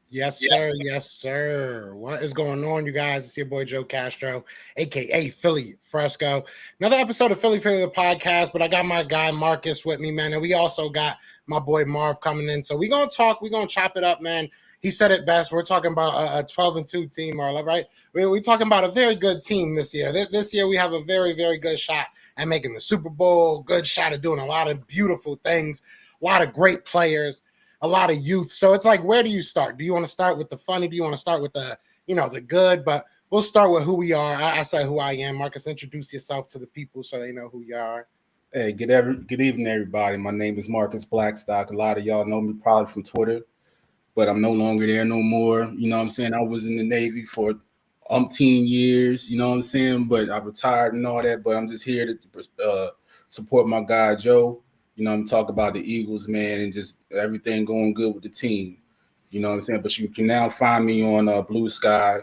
Yes, sir. Yes, sir. What is going on, you guys? It's your boy Joe Castro, aka Philly Fresco. Another episode of Philly the podcast, but I got my guy Marcus with me, man, and we also got my boy Marv coming in. So we're gonna talk. We're gonna chop it up, man. He said it best. We're talking about a 12-2 team, Marla, right? We're talking about a very good team this year. This year we have a very, very good shot at making the Super Bowl. Good shot at doing a lot of beautiful things. A lot of great players, a lot of youth. So it's like, where do you start? Do you want to start with the funny? Do you want to start with the good? But we'll start with who we are. I say who I am. Marcus, introduce yourself to the people so they know who you are. Hey, good evening, everybody. My name is Marcus Blackstock. A lot of y'all know me probably from Twitter, but I'm no longer there no more. You know what I'm saying? I was in the Navy for umpteen years, you know what I'm saying? But I retired and all that, but I'm just here to support my guy, Joe. You know, I'm talk about the Eagles, man, and just everything going good with the team. You know what I'm saying? But you can now find me on Blue Sky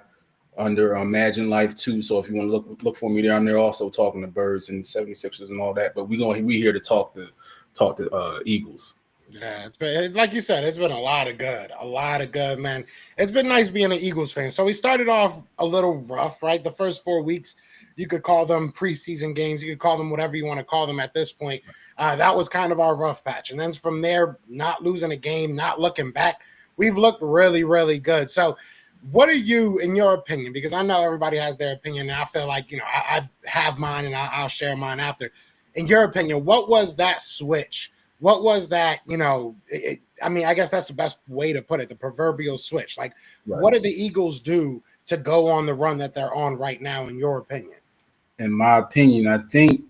under Imagine Life 2. So if you want to look for me there, I'm there also talking to birds and 76ers and all that. But we here to talk to Eagles. Yeah, it's been, like you said, it's been a lot of good, man. It's been nice being an Eagles fan. So we started off a little rough, right? The first 4 weeks, you could call them preseason games. You could call them whatever you want to call them at this point. That was kind of our rough patch. And then from there, not losing a game, not looking back, we've looked really, really good. So what are you, in your opinion, because I know everybody has their opinion, and I feel like, I have mine, and I'll share mine after. In your opinion, what was that switch? What was that? I mean, I guess that's the best way to put it, the proverbial switch. Like, Right. what did the Eagles do to go on the run that they're on right now, in your opinion? In my opinion, I think,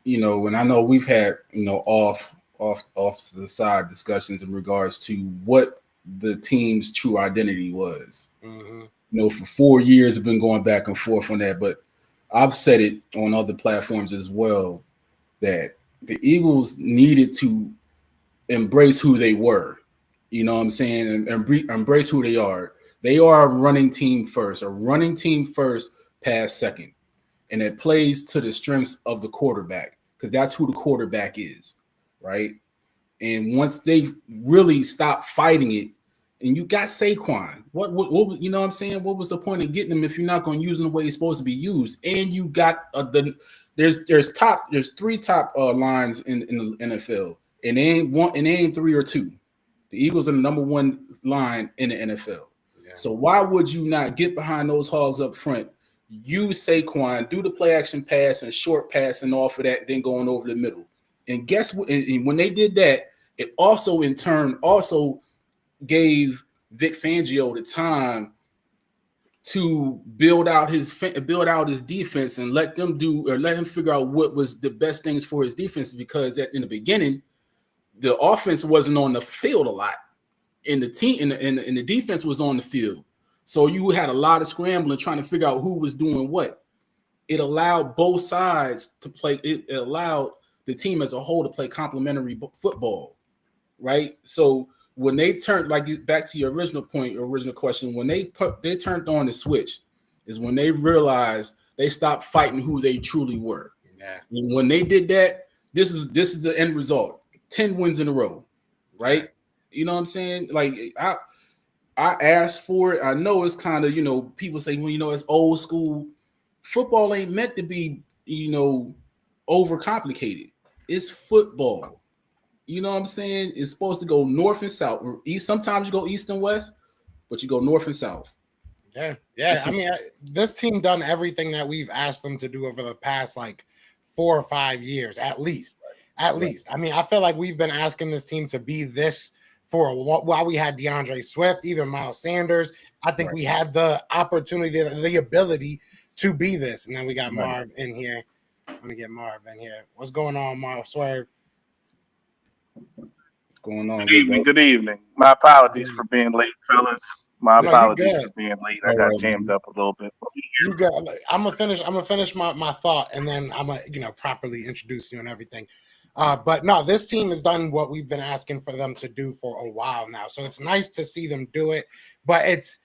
and I know we've had, off to the side discussions in regards to what the team's true identity was. Mm-hmm. For 4 years, I've been going back and forth on that, but I've said it on other platforms as well that the Eagles needed to embrace who they were. You know what I'm saying? And embrace who they are. They are a running team first, pass second. And it plays to the strengths of the quarterback because that's who the quarterback is, right? And once they really stop fighting it, and you got Saquon, what you know what I'm saying? What was the point of getting him if you're not going to use him the way he's supposed to be used? And you got there's three top lines in the NFL, and they ain't three or two. The Eagles are the number one line in the NFL. Yeah. So why would you not get behind those hogs up front? Use Saquon, do the play action pass and short pass and off of that, then going over the middle. And guess what? And when they did that, it also in turn gave Vic Fangio the time to build out his defense and let him figure out what was the best things for his defense, because in the beginning the offense wasn't on the field a lot, and the team and the defense was on the field. So you had a lot of scrambling trying to figure out who was doing what. It allowed both sides to play. It allowed the team as a whole to play complementary football, right? So when they turned, like, back to your original question, when they turned on the switch, is when they realized they stopped fighting who they truly were. Yeah. And when they did that, this is the end result: 10 wins in a row, right? Yeah. You know what I'm saying? Like, I asked for it. I know it's kind of, people say, well, it's old school. Football ain't meant to be, overcomplicated. It's football. You know what I'm saying? It's supposed to go north and south. East. Sometimes you go east and west, but you go north and south. Yeah. Yeah. I mean, this team done everything that we've asked them to do over the past, like, 4 or 5 years, at least. At least. I mean, I feel like we've been asking this team to be this for a while. We had DeAndre Swift, even Miles Sanders. I think we had the opportunity, the ability to be this. And then we got Marv in here. Let me get Marv in here. What's going on, Marv? Swerve. What's going on? Good evening. My apologies for being late, fellas. My No, you apologies good. for being late. I got jammed up a little bit. You got. I'm gonna finish my thought, and then I'm gonna properly introduce you and everything. But no, this team has done what we've been asking for them to do for a while now. So it's nice to see them do it. But it's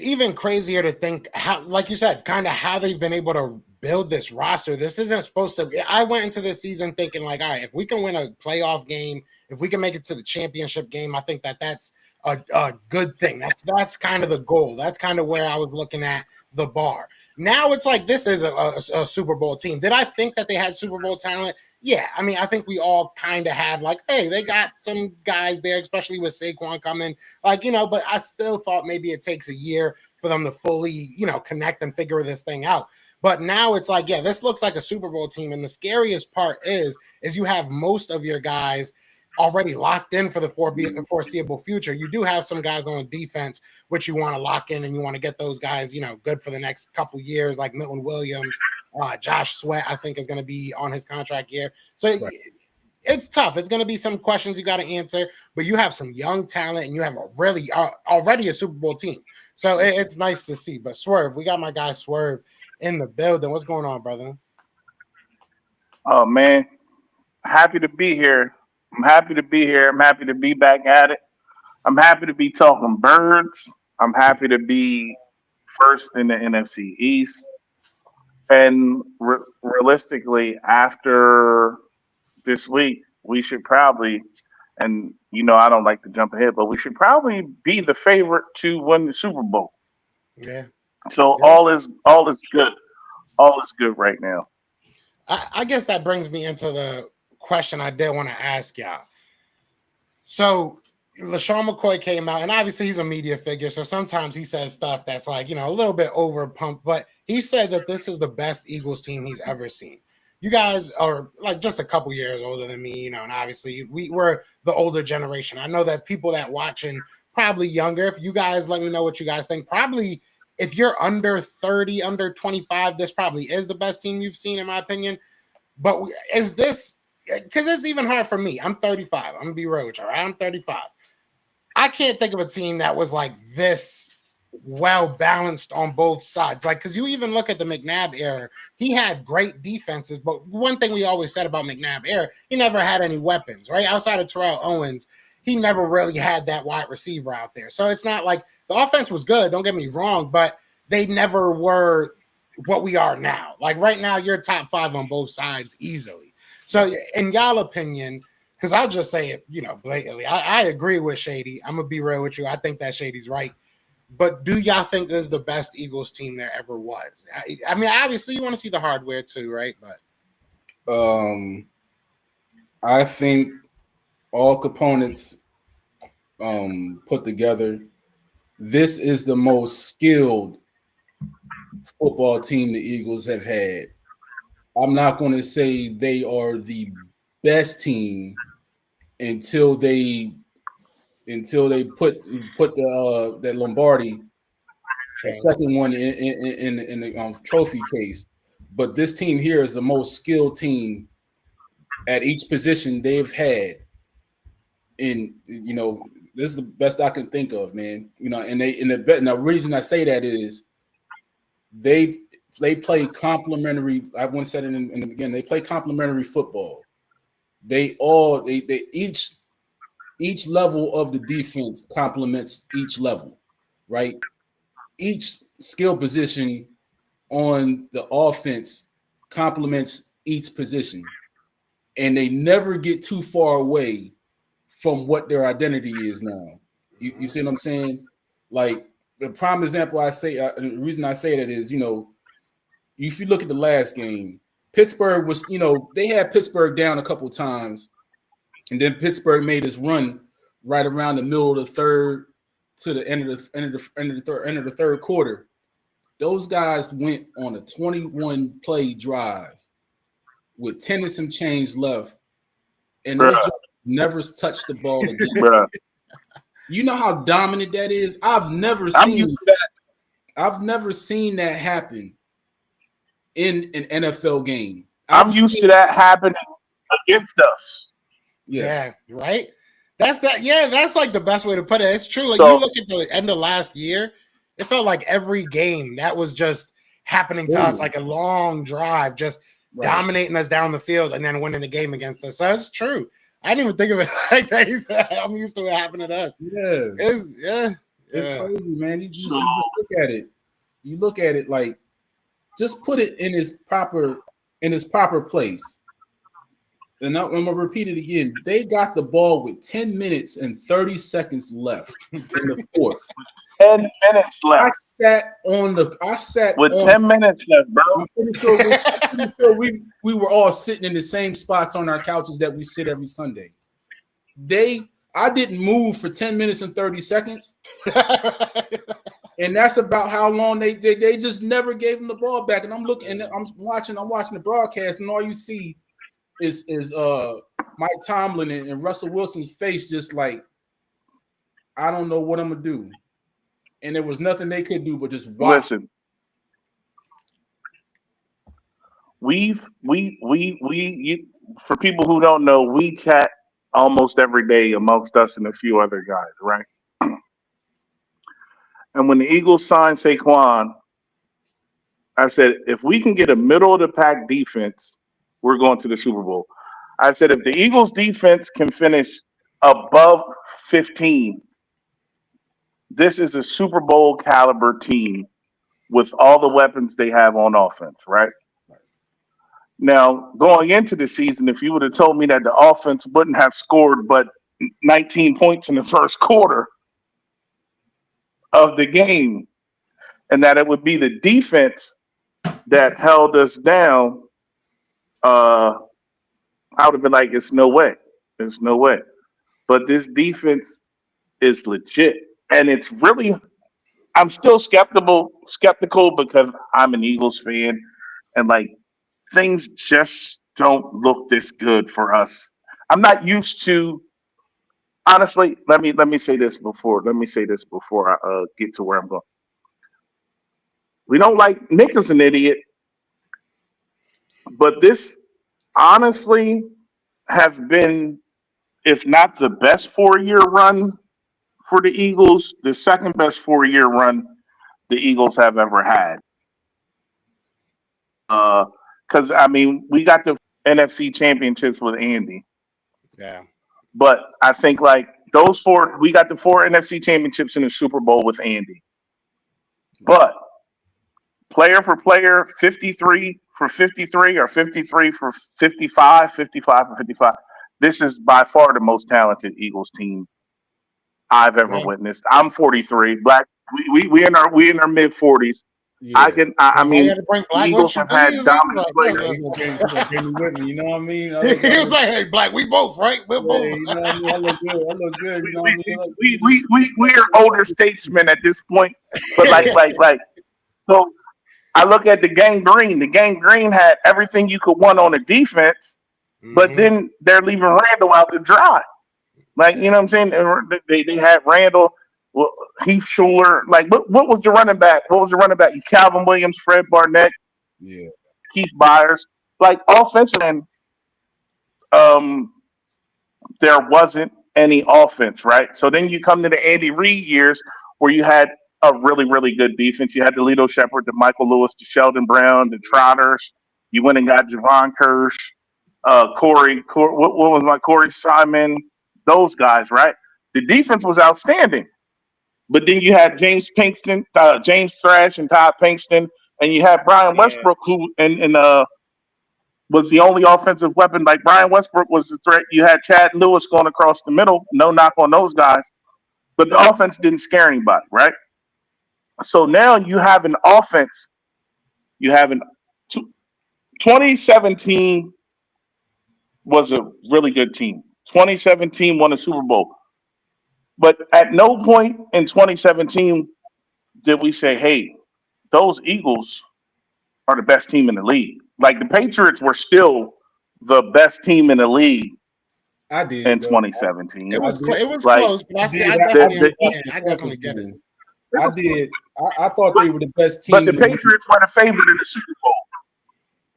even crazier to think how, like you said, kind of how they've been able to build this roster. This isn't supposed to. I went into this season thinking like, all right, if we can win a playoff game, if we can make it to the championship game, I think that's a good thing. That's kind of the goal. That's kind of where I was looking at the bar. Now it's like this is a Super Bowl team. Did I think that they had Super Bowl talent? Yeah. I mean, I think we all kind of had like, hey, they got some guys there, especially with Saquon coming. Like, but I still thought maybe it takes a year for them to fully, connect and figure this thing out. But now it's like, yeah, this looks like a Super Bowl team. And the scariest part is you have most of your guys already locked in for the foreseeable future. You do have some guys on defense, which you want to lock in and you want to get those guys, good for the next couple years, like Milton Williams, Josh Sweat, I think is going to be on his contract year. So right. It's tough. It's going to be some questions you got to answer, but you have some young talent and you have a really already a Super Bowl team. So it's nice to see. But Swerve, we got my guy Swerve in the building. What's going on, brother? Oh, man. Happy to be here. I'm happy to be here. I'm happy to be back at it. I'm happy to be talking birds. I'm happy to be first in the NFC East. And realistically, after this week, we should probably, and I don't like to jump ahead, but we should probably be the favorite to win the Super Bowl. Yeah. So all is good. All is good right now. I guess that brings me into the question I did want to ask y'all. So LaShawn McCoy came out, and obviously he's a media figure, so sometimes he says stuff that's like, a little bit over pumped, but he said that this is the best Eagles team he's ever seen. You guys are like just a couple years older than me, and obviously we're the older generation. I know that people that watching probably younger. If you guys let me know what you guys think, probably if you're under 30, under 25, this probably is the best team you've seen, in my opinion. But is this, because it's even hard for me. I'm 35. I'm going to be real with you, all right? I'm 35. I can't think of a team that was like this well-balanced on both sides. Like, because you even look at the McNabb era, he had great defenses, but one thing we always said about McNabb era, he never had any weapons, right? Outside of Terrell Owens, he never really had that wide receiver out there. So it's not like the offense was good, don't get me wrong, but they never were what we are now. Like right now, you're top 5 on both sides easily. So in y'all opinion, because I'll just say it, blatantly, I agree with Shady. I'm going to be real with you. I think that Shady's right. But do y'all think this is the best Eagles team there ever was? I mean, obviously you want to see the hardware too, right? But I think all components put together, this is the most skilled football team the Eagles have had. I'm not going to say they are the best team until they put the that Lombardi, the second one in the trophy case. But this team here is the most skilled team at each position they've had. And this is the best I can think of, man. And the reason I say that is they play complementary. I want to say it in the beginning. They play complementary football. They each level of the defense complements each level, right? Each skill position on the offense complements each position, and they never get too far away from what their identity is now. You see what I'm saying? Like the prime example I say, the reason I say that is, if you look at the last game, Pittsburgh was, they had Pittsburgh down a couple of times, and then Pittsburgh made his run right around the middle of the third to the end of the third quarter. Those guys went on a 21 play drive with 10 and some change left, and those never touched the ball again. You know how dominant that is? I've never seen that happen in an NFL game. I'm used to that happening against us. Yeah, right? That's like the best way to put it. It's true. Like, you look at the end of last year, it felt like every game that was just happening to us, like a long drive, just dominating us down the field and then winning the game against us. So it's true. I didn't even think of it like that. I'm used to it happening to us. Yeah. It's crazy, man. You just look at it. You look at it like Just put it in its proper place. And I'm gonna repeat it again. They got the ball with 10 minutes and 30 seconds left in the fourth. 10 minutes left. I sat with on 10 minutes left, bro. I'm pretty sure we were all sitting in the same spots on our couches that we sit every Sunday. I didn't move for 10 minutes and 30 seconds. And that's about how long they just never gave him the ball back. And I'm looking and I'm watching the broadcast, and all you see is Mike Tomlin and Russell Wilson's face, just like, I don't know what I'm gonna do. And there was nothing they could do but just watch. Listen, for people who don't know, we chat almost every day amongst us and a few other guys, right? And when the Eagles signed Saquon, I said, if we can get a middle of the pack defense, we're going to the Super Bowl. I said, if the Eagles defense can finish above 15, this is a Super Bowl caliber team with all the weapons they have on offense, right? Now, going into the season, if you would have told me that the offense wouldn't have scored but 19 points in the first quarter of the game, and that it would be the defense that held us down, I would have been like, it's no way. There's no way. But this defense is legit. And it's really, I'm still skeptical because I'm an Eagles fan, and like, things just don't look this good for us. I'm not used to, honestly, let me say this before I get to where I'm going. We don't like Nick is an idiot, but this honestly has been, if not the best 4-year run for the Eagles, the second best 4-year run the Eagles have ever had. Because I mean, we got the NFC championships with Andy. Yeah. But I think like those four, we got the 4 NFC championships in the Super Bowl with Andy. But player for player, 53 for 53 or 53 for 55, 55 for 55. This is by far the most talented Eagles team I've ever witnessed. I'm 43. Black. We in our mid 40s. Yeah. I mean, had to bring Black Eagles have had dominant players. He's gonna bring me with me, you know what I mean? He was like, "Hey, Black, we both right. We're both." You know what I mean? I look good. You know what I mean? We are older statesmen at this point, but like so. I look at the Gang Green. The Gang Green had everything you could want on the defense, but then they're leaving Randall out to dry. Like, you know what I'm saying? They had Randall, Heath Schuler. Like, what was the running back? Calvin Williams, Fred Barnett, Keith Byers. Like, offensive end, there wasn't any offense, right? So then you come to the Andy Reid years where you had a really, really good defense. You had the Lito Shepherd, the Michael Lewis, the Sheldon Brown, the Trotters. You went and got Javon Kirsch, Corey Simon, those guys, right? The defense was outstanding. But then you had James Thrash and Todd Pinkston, and you had Brian Westbrook, who was the only offensive weapon. Like, Brian Westbrook was the threat. You had Chad Lewis going across the middle. No knock on those guys. But the offense didn't scare anybody, right? So now you have an offense. You have 2017 was a really good team. 2017 won a Super Bowl. But at no point in 2017 did we say, hey, those Eagles are the best team in the league. Like, the Patriots were still the best team in the league. I did in 2017. It was like, close, but I definitely get it. I did. I thought they were the best team. But the Patriots were the favorite in the Super Bowl.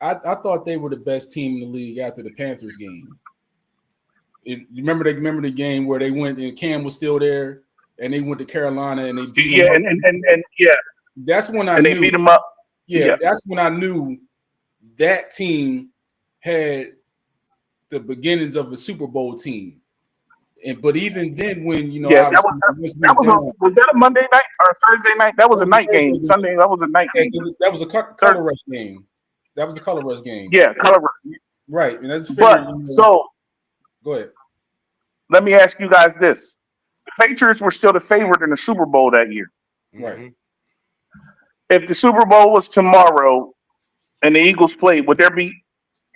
I thought they were the best team in the league after the Panthers game. Remember the game where they went and Cam was still there and they went to Carolina and they beat them up. And yeah. That's when I knew they beat them up. Yeah, that's when I knew that team had the beginnings of a Super Bowl team. But even then, when Yeah, that was obviously that went down, was that a Monday night or a Thursday night? That that was a was a night Thursday game. game. Sunday, that was a night Yeah, game. 'cause that was a Thir- color rush game. That was a color rush game. yeah, color. Right. And that's But figured. so Go ahead. let me ask you guys this: the Patriots were still the favorite in the Super Bowl that year. Right. Mhm. If the Super Bowl was tomorrow and the Eagles played, would there be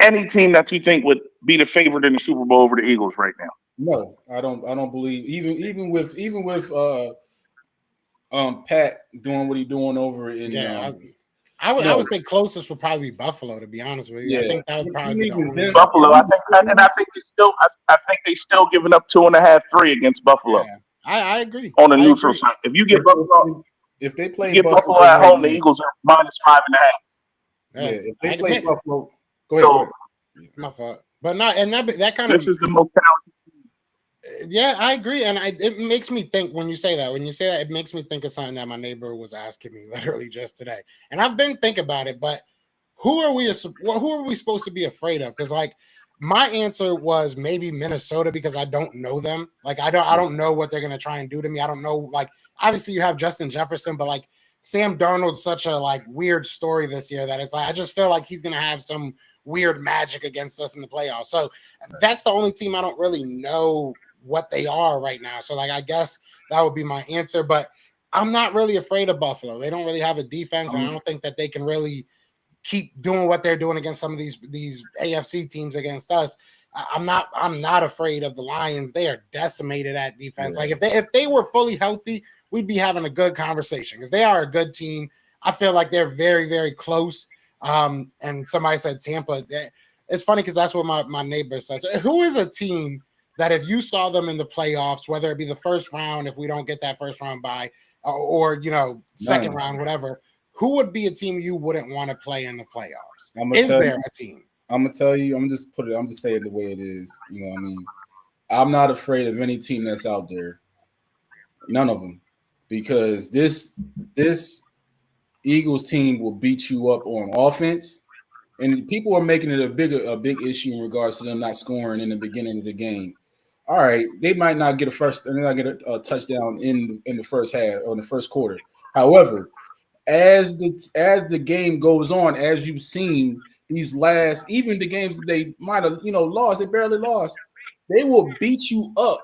any team that you think would be the favorite in the Super Bowl over the Eagles right now? No, I don't. I don't believe even with Pat doing what he's doing over in Yeah, you I know, would say closest would probably be Buffalo, to be honest with you. I yeah. think that would probably be the Even only then, one. Buffalo, I think, and I think they still, I think they still giving up 2.5, 3 against Buffalo Yeah, I agree. on the I neutral agree. side. If you get if Buffalo, if they you play get Buffalo Buffalo at right home, the now, Eagles are -5.5. yeah. Yeah, If they I play admit Buffalo, go ahead. Go So ahead. my fault, but not and that kind this of is the most talented. yeah, I agree, and it makes me think when you say that. When you say that, it makes me think of something that my neighbor was asking me literally just today, and I've been thinking about it. But who are we? Who are we supposed to be afraid of? Because like my answer was maybe Minnesota because I don't know them. Like I don't know what they're gonna try and do to me. I don't know. Like obviously you have Justin Jefferson, but like Sam Darnold's such a like weird story this year that it's like I just feel like he's gonna have some weird magic against us in the playoffs. So that's the only team I don't really know what they are right now. So like I guess that would be my answer. But I'm not really afraid of Buffalo. They don't really have a defense, and I don't think that they can really keep doing what they're doing against some of these AFC teams against us. I'm not afraid of the Lions. They are decimated at defense. Yeah. Like if they were fully healthy, we'd be having a good conversation because they are a good team. I feel like they're very, very close. And somebody said Tampa. It's funny because that's what my neighbor says. Who is a team that if you saw them in the playoffs, whether it be the first round, if we don't get that first round by, or second None. round, whatever, who would be a team you wouldn't want to play in the playoffs? I'm gonna Is tell there you. a team? I'm gonna tell you. I'm just saying the way it is. You know what I mean? I'm not afraid of any team that's out there. None of them, because this Eagles team will beat you up on offense, and people are making it a big issue in regards to them not scoring in the beginning of the game. All right, they might not get they're not get a touchdown in the first half or in the first quarter. However, as the game goes on, as you've seen these last, even the games that they might have lost, they barely lost. They will beat you up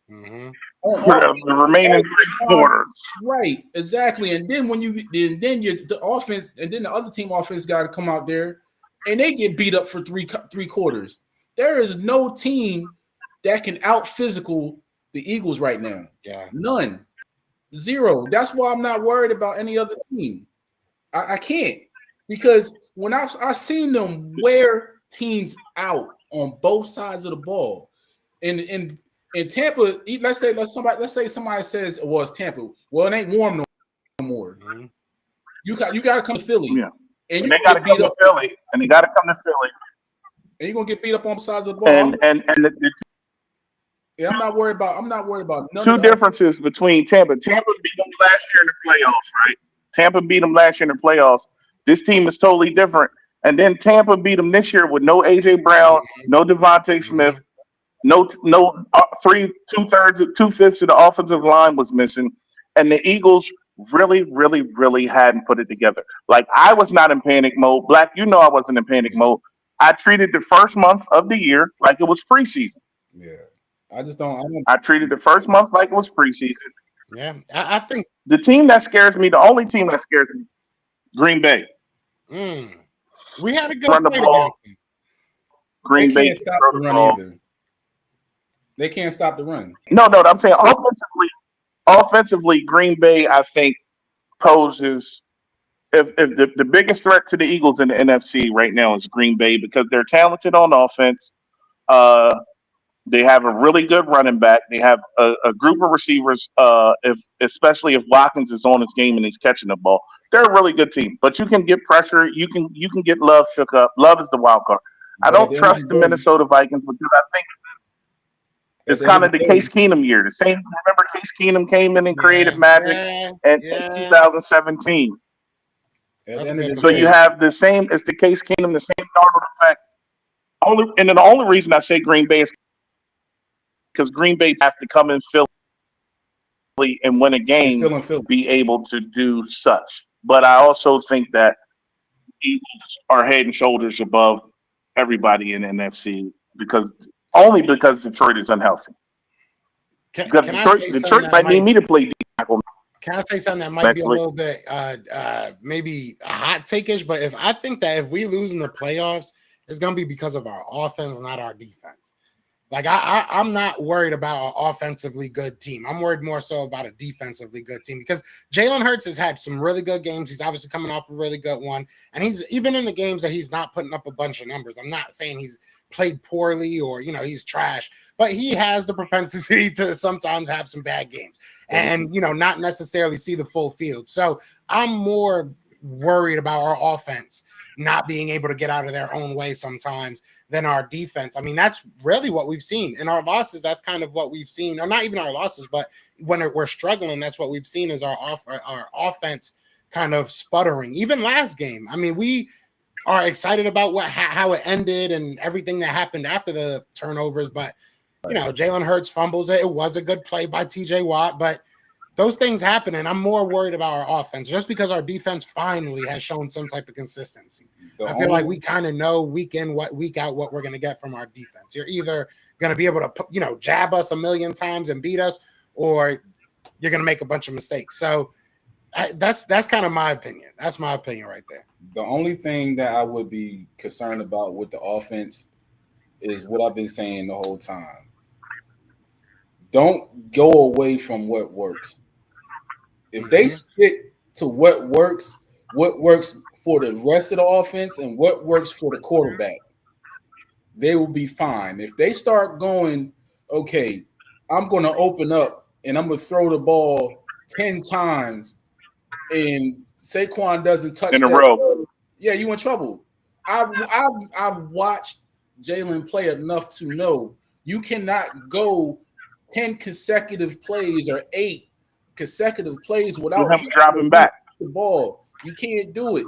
Mm-hmm. on For offense the remaining every 3 quarters. right, exactly. And then then the offense, and then the other team offense got to come out there, and they get beat up for three quarters. There is no team that can out physical the Eagles right now. Yeah. None. Zero. That's why I'm not worried about any other team. I can't, because when I've seen them wear teams out on both sides of the ball, and in Tampa, let's say somebody says, well, it's Tampa. Well, it ain't warm no more. Mm-hmm. You got to come to Philly, Yeah. and And you they got to get beat come to up, Philly. And they got to come to Philly. and you're gonna get beat up on both sides of the ball. And the I'm not worried about. I'm not worried about none of two the other. differences between Tampa. Tampa beat them last year in the playoffs, right? Tampa beat them last year in the playoffs. This team is totally different. And then Tampa beat them this year with no AJ Brown, no Devontae Mm-hmm. Smith, no 2/5 of the offensive line was missing, and the Eagles really, really, really hadn't put it together. Like I was not in panic mode. Black, you know I wasn't in panic Yeah. mode. I treated the first month of the year like it was preseason. Yeah, I just don't. I don't. I treated the first month like it was preseason. Yeah. I think The team that scares me, the only team that scares me, Green Bay. mm, we had a good Run the fight ball. against them. They Green Bay can't can stop throw the the run ball. either. They can't stop the run. No, I'm saying offensively, Green Bay, I think, poses if the biggest threat to the Eagles in the NFC right now is Green Bay because they're talented on offense. Uh, they have a really good running back. They have a group of receivers. If especially if Watkins is on his game and he's catching the ball, they're a really good team. But you can get pressure. You can get Love shook up. Love is the wild card. I But at don't the end of trust the the day, Minnesota Vikings because I think at it's the end of kind the of the day, Case Keenum year. The same. Remember, Case Keenum came in and created Yeah. magic Yeah. in Yeah. 2017. at the That's a end of good the So you day, comparison. have the same. It's the Case Keenum, the same Darnold effect. And then the only reason I say Green Bay is because Green Bay have to come in Philly and win a It's game, still in Philly. be able to do such. But I also think that Eagles are head and shoulders above everybody in NFC because Detroit is unhealthy. Because Can I say something Detroit that might need might me to play D tackle can I say something that might be next a week. little bit maybe a hot take-ish, but I think that if we lose in the playoffs, it's gonna be because of our offense, not our defense. Like I'm not worried about an offensively good team. I'm worried more so about a defensively good team because Jalen Hurts has had some really good games. He's obviously coming off a really good one, and he's even in the games that he's not putting up a bunch of numbers. I'm not saying he's played poorly or he's trash, but he has the propensity to sometimes have some bad games and not necessarily see the full field. So I'm more worried about our offense not being able to get out of their own way sometimes than our defense. I mean, that's really what we've seen in our losses. That's kind of what we've seen, or not even our losses, but when we're struggling, that's what we've seen is our offense kind of sputtering. Even last game, I mean, we are excited about how it ended and everything that happened after the turnovers, but Jalen Hurts fumbles it. It was a good play by TJ Watt, but those things happen, and I'm more worried about our offense just because our defense finally has shown some type of consistency. I feel like we kind of know week in, week out what we're going to get from our defense. You're either going to be able to, jab us a million times and beat us, or you're going to make a bunch of mistakes. So that's kind of my opinion. That's my opinion right there. The only thing that I would be concerned about with the offense is what I've been saying the whole time. Don't go away from what works. If they stick to what works for the rest of the offense and what works for the quarterback, they will be fine. If they start going, okay, I'm going to open up and I'm going to throw the ball 10 times and Saquon doesn't touch in a that row. ball, yeah, you in trouble. I've watched Jalen play enough to know you cannot go 10 consecutive plays or 8 consecutive plays without With him dropping back the ball. You can't do it.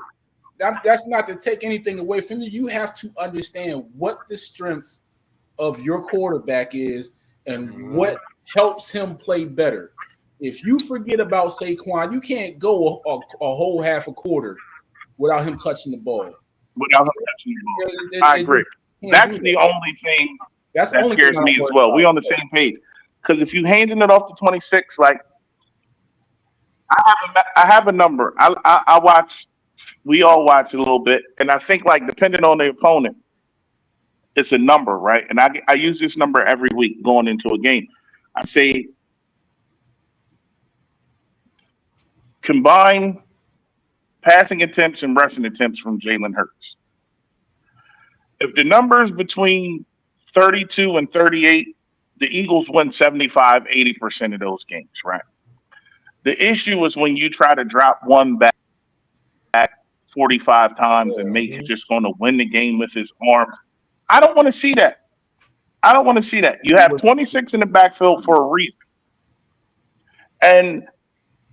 That's not to take anything away from you. You have to understand what the strengths of your quarterback is and what helps him play better. If you forget about Saquon, you can't go a whole half a quarter without him touching the ball. without him touching the ball. I agree. That's the only thing that scares me as well. We on the same page. Because if you handing it off to 26, like I have a number. I watch. We all watch a little bit, and I think like depending on the opponent, it's a number, right? And I use this number every week going into a game. I say combine passing attempts and rushing attempts from Jalen Hurts. If the number is between 32 and 38, the Eagles win 75, 80% of those games, right? The issue is when you try to drop one back 45 times and make it just going to win the game with his arms. I don't want to see that. I don't want to see that. You have 26 in the backfield for a reason. And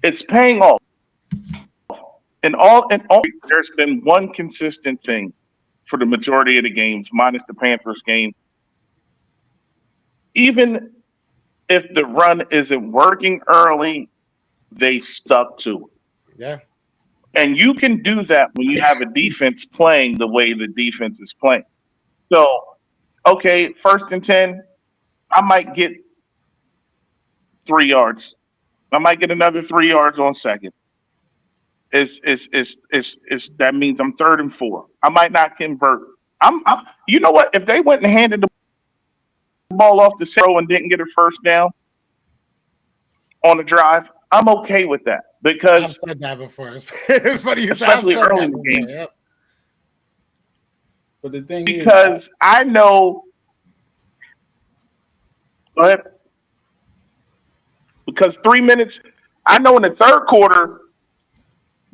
it's paying off. In all, there's been one consistent thing for the majority of the games, minus the Panthers game. Even if the run isn't working early, they stuck to it. Yeah. And you can do that when you have a defense playing the way the defense is playing. So, okay, 1st and 10, I might get 3 yards. I might get another 3 yards on second. That means I'm 3rd and 4. I might not convert. You know what? If they went and handed the ball off the zero and didn't get a first down on the drive, I'm okay with that because I've said that before. It's funny you especially said early that in the game. yep. But the thing because I know, go ahead. Because 3 minutes, I know in the 3rd quarter,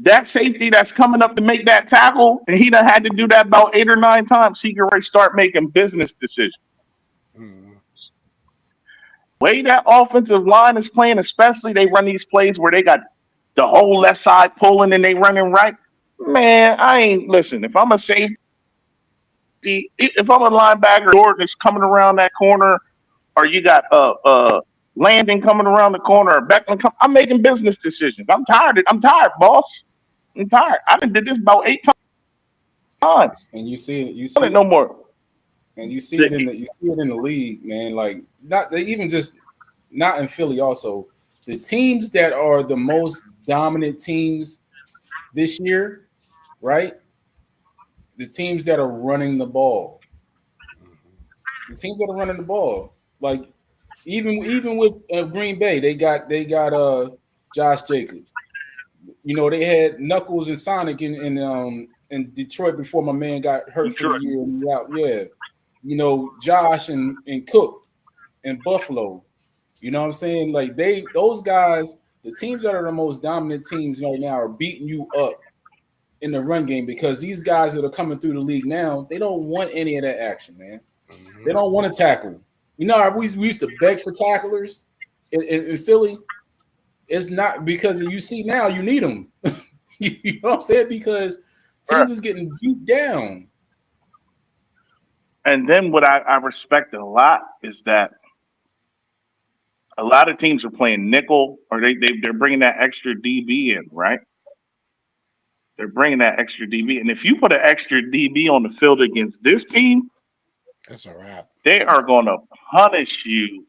that safety that's coming up to make that tackle, and he done had to do that about 8 or 9 times, he can already start making business decisions. Way that offensive line is playing, especially they run these plays where they got the whole left side pulling and they running right. Man, I ain't listen. If I'm a safety, if I'm a linebacker, Jordan is coming around that corner, or you got Landon coming around the corner, or Beckman I'm making business decisions. I'm tired. I'm tired, boss. I'm tired. I done did this about 8 times. And you see it, No more. and you see it in the league, man. Like not they even just not in Philly. Also, the teams that are the most dominant teams this year, right? The teams that are running the ball, the teams that are running the ball, like even with Green Bay, they got Josh Jacobs. You know, they had Knuckles and Sonic in Detroit before my man got hurt for the Detroit. year and he out. Yeah, you know, Josh and Cook and Buffalo. You know what I'm saying? Like those guys, the teams that are the most dominant teams right now are beating you up in the run game because these guys that are coming through the league now, they don't want any of that action, man. They don't want to tackle. You know, we used to beg for tacklers in Philly. It's not because you see now you need them. You know what I'm saying? Because teams is getting beat down. And then what I respect a lot is that a lot of teams are playing nickel, or they're bringing that extra DB in, right? They're bringing that extra DB, and if you put an extra DB on the field against this team, That's a wrap. they are going to punish you.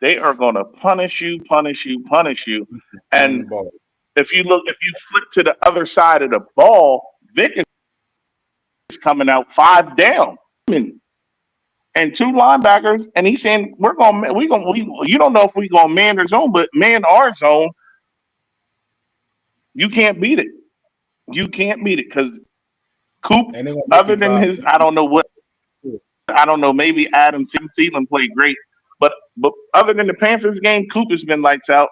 They are going to punish you, punish you, punish you. Running the And ball. if you flip to the other side of the ball, Vic is coming out 5 down and 2 linebackers, and he's saying you don't know if we're gonna man their zone, but man our zone, you can't beat it. You can't beat it because Coop, And they're gonna make other you than drive. his, I don't know, maybe Adam Thielen played great, but other than the Panthers game, Coop has been lights out.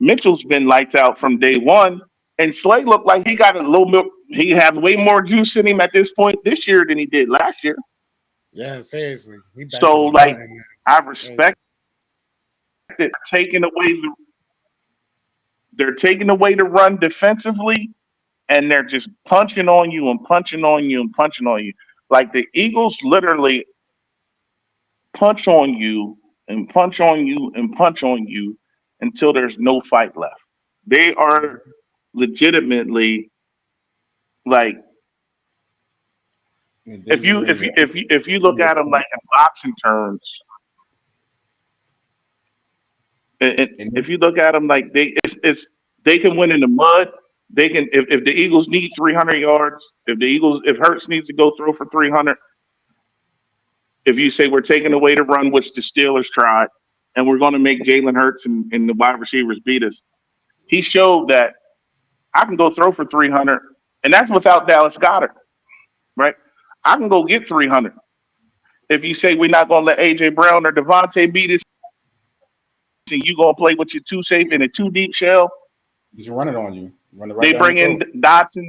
Mitchell's been lights out from day one, and Slay looked like he got a little bit. He has way more juice in him at this point this year than he did last year. Yeah, seriously. He back So in the like, button, man. I respect it. They're taking away the run defensively, and they're just punching on you and punching on you and punching on you. Like the Eagles literally punch on you and punch on you and punch on you until there's no fight left. They are legitimately like And if you dangerous. if you if you if you look at them like in boxing terms, if you look at them like it's they can win in the mud. They can if the Eagles need 300 yards, if Hurts needs to go throw for 300, if you say we're taking away the run, which the Steelers tried, and we're going to make Jalen Hurts and the wide receivers beat us, he showed that I can go throw for 300, and that's without Dallas Goddard, right? I can go get 300. If you say we're not going to let A.J. Brown or Devontae beat us, and you going to play with your two safe in a two deep shell, Just run it on you. Run it right they down bring your in throat. Dotson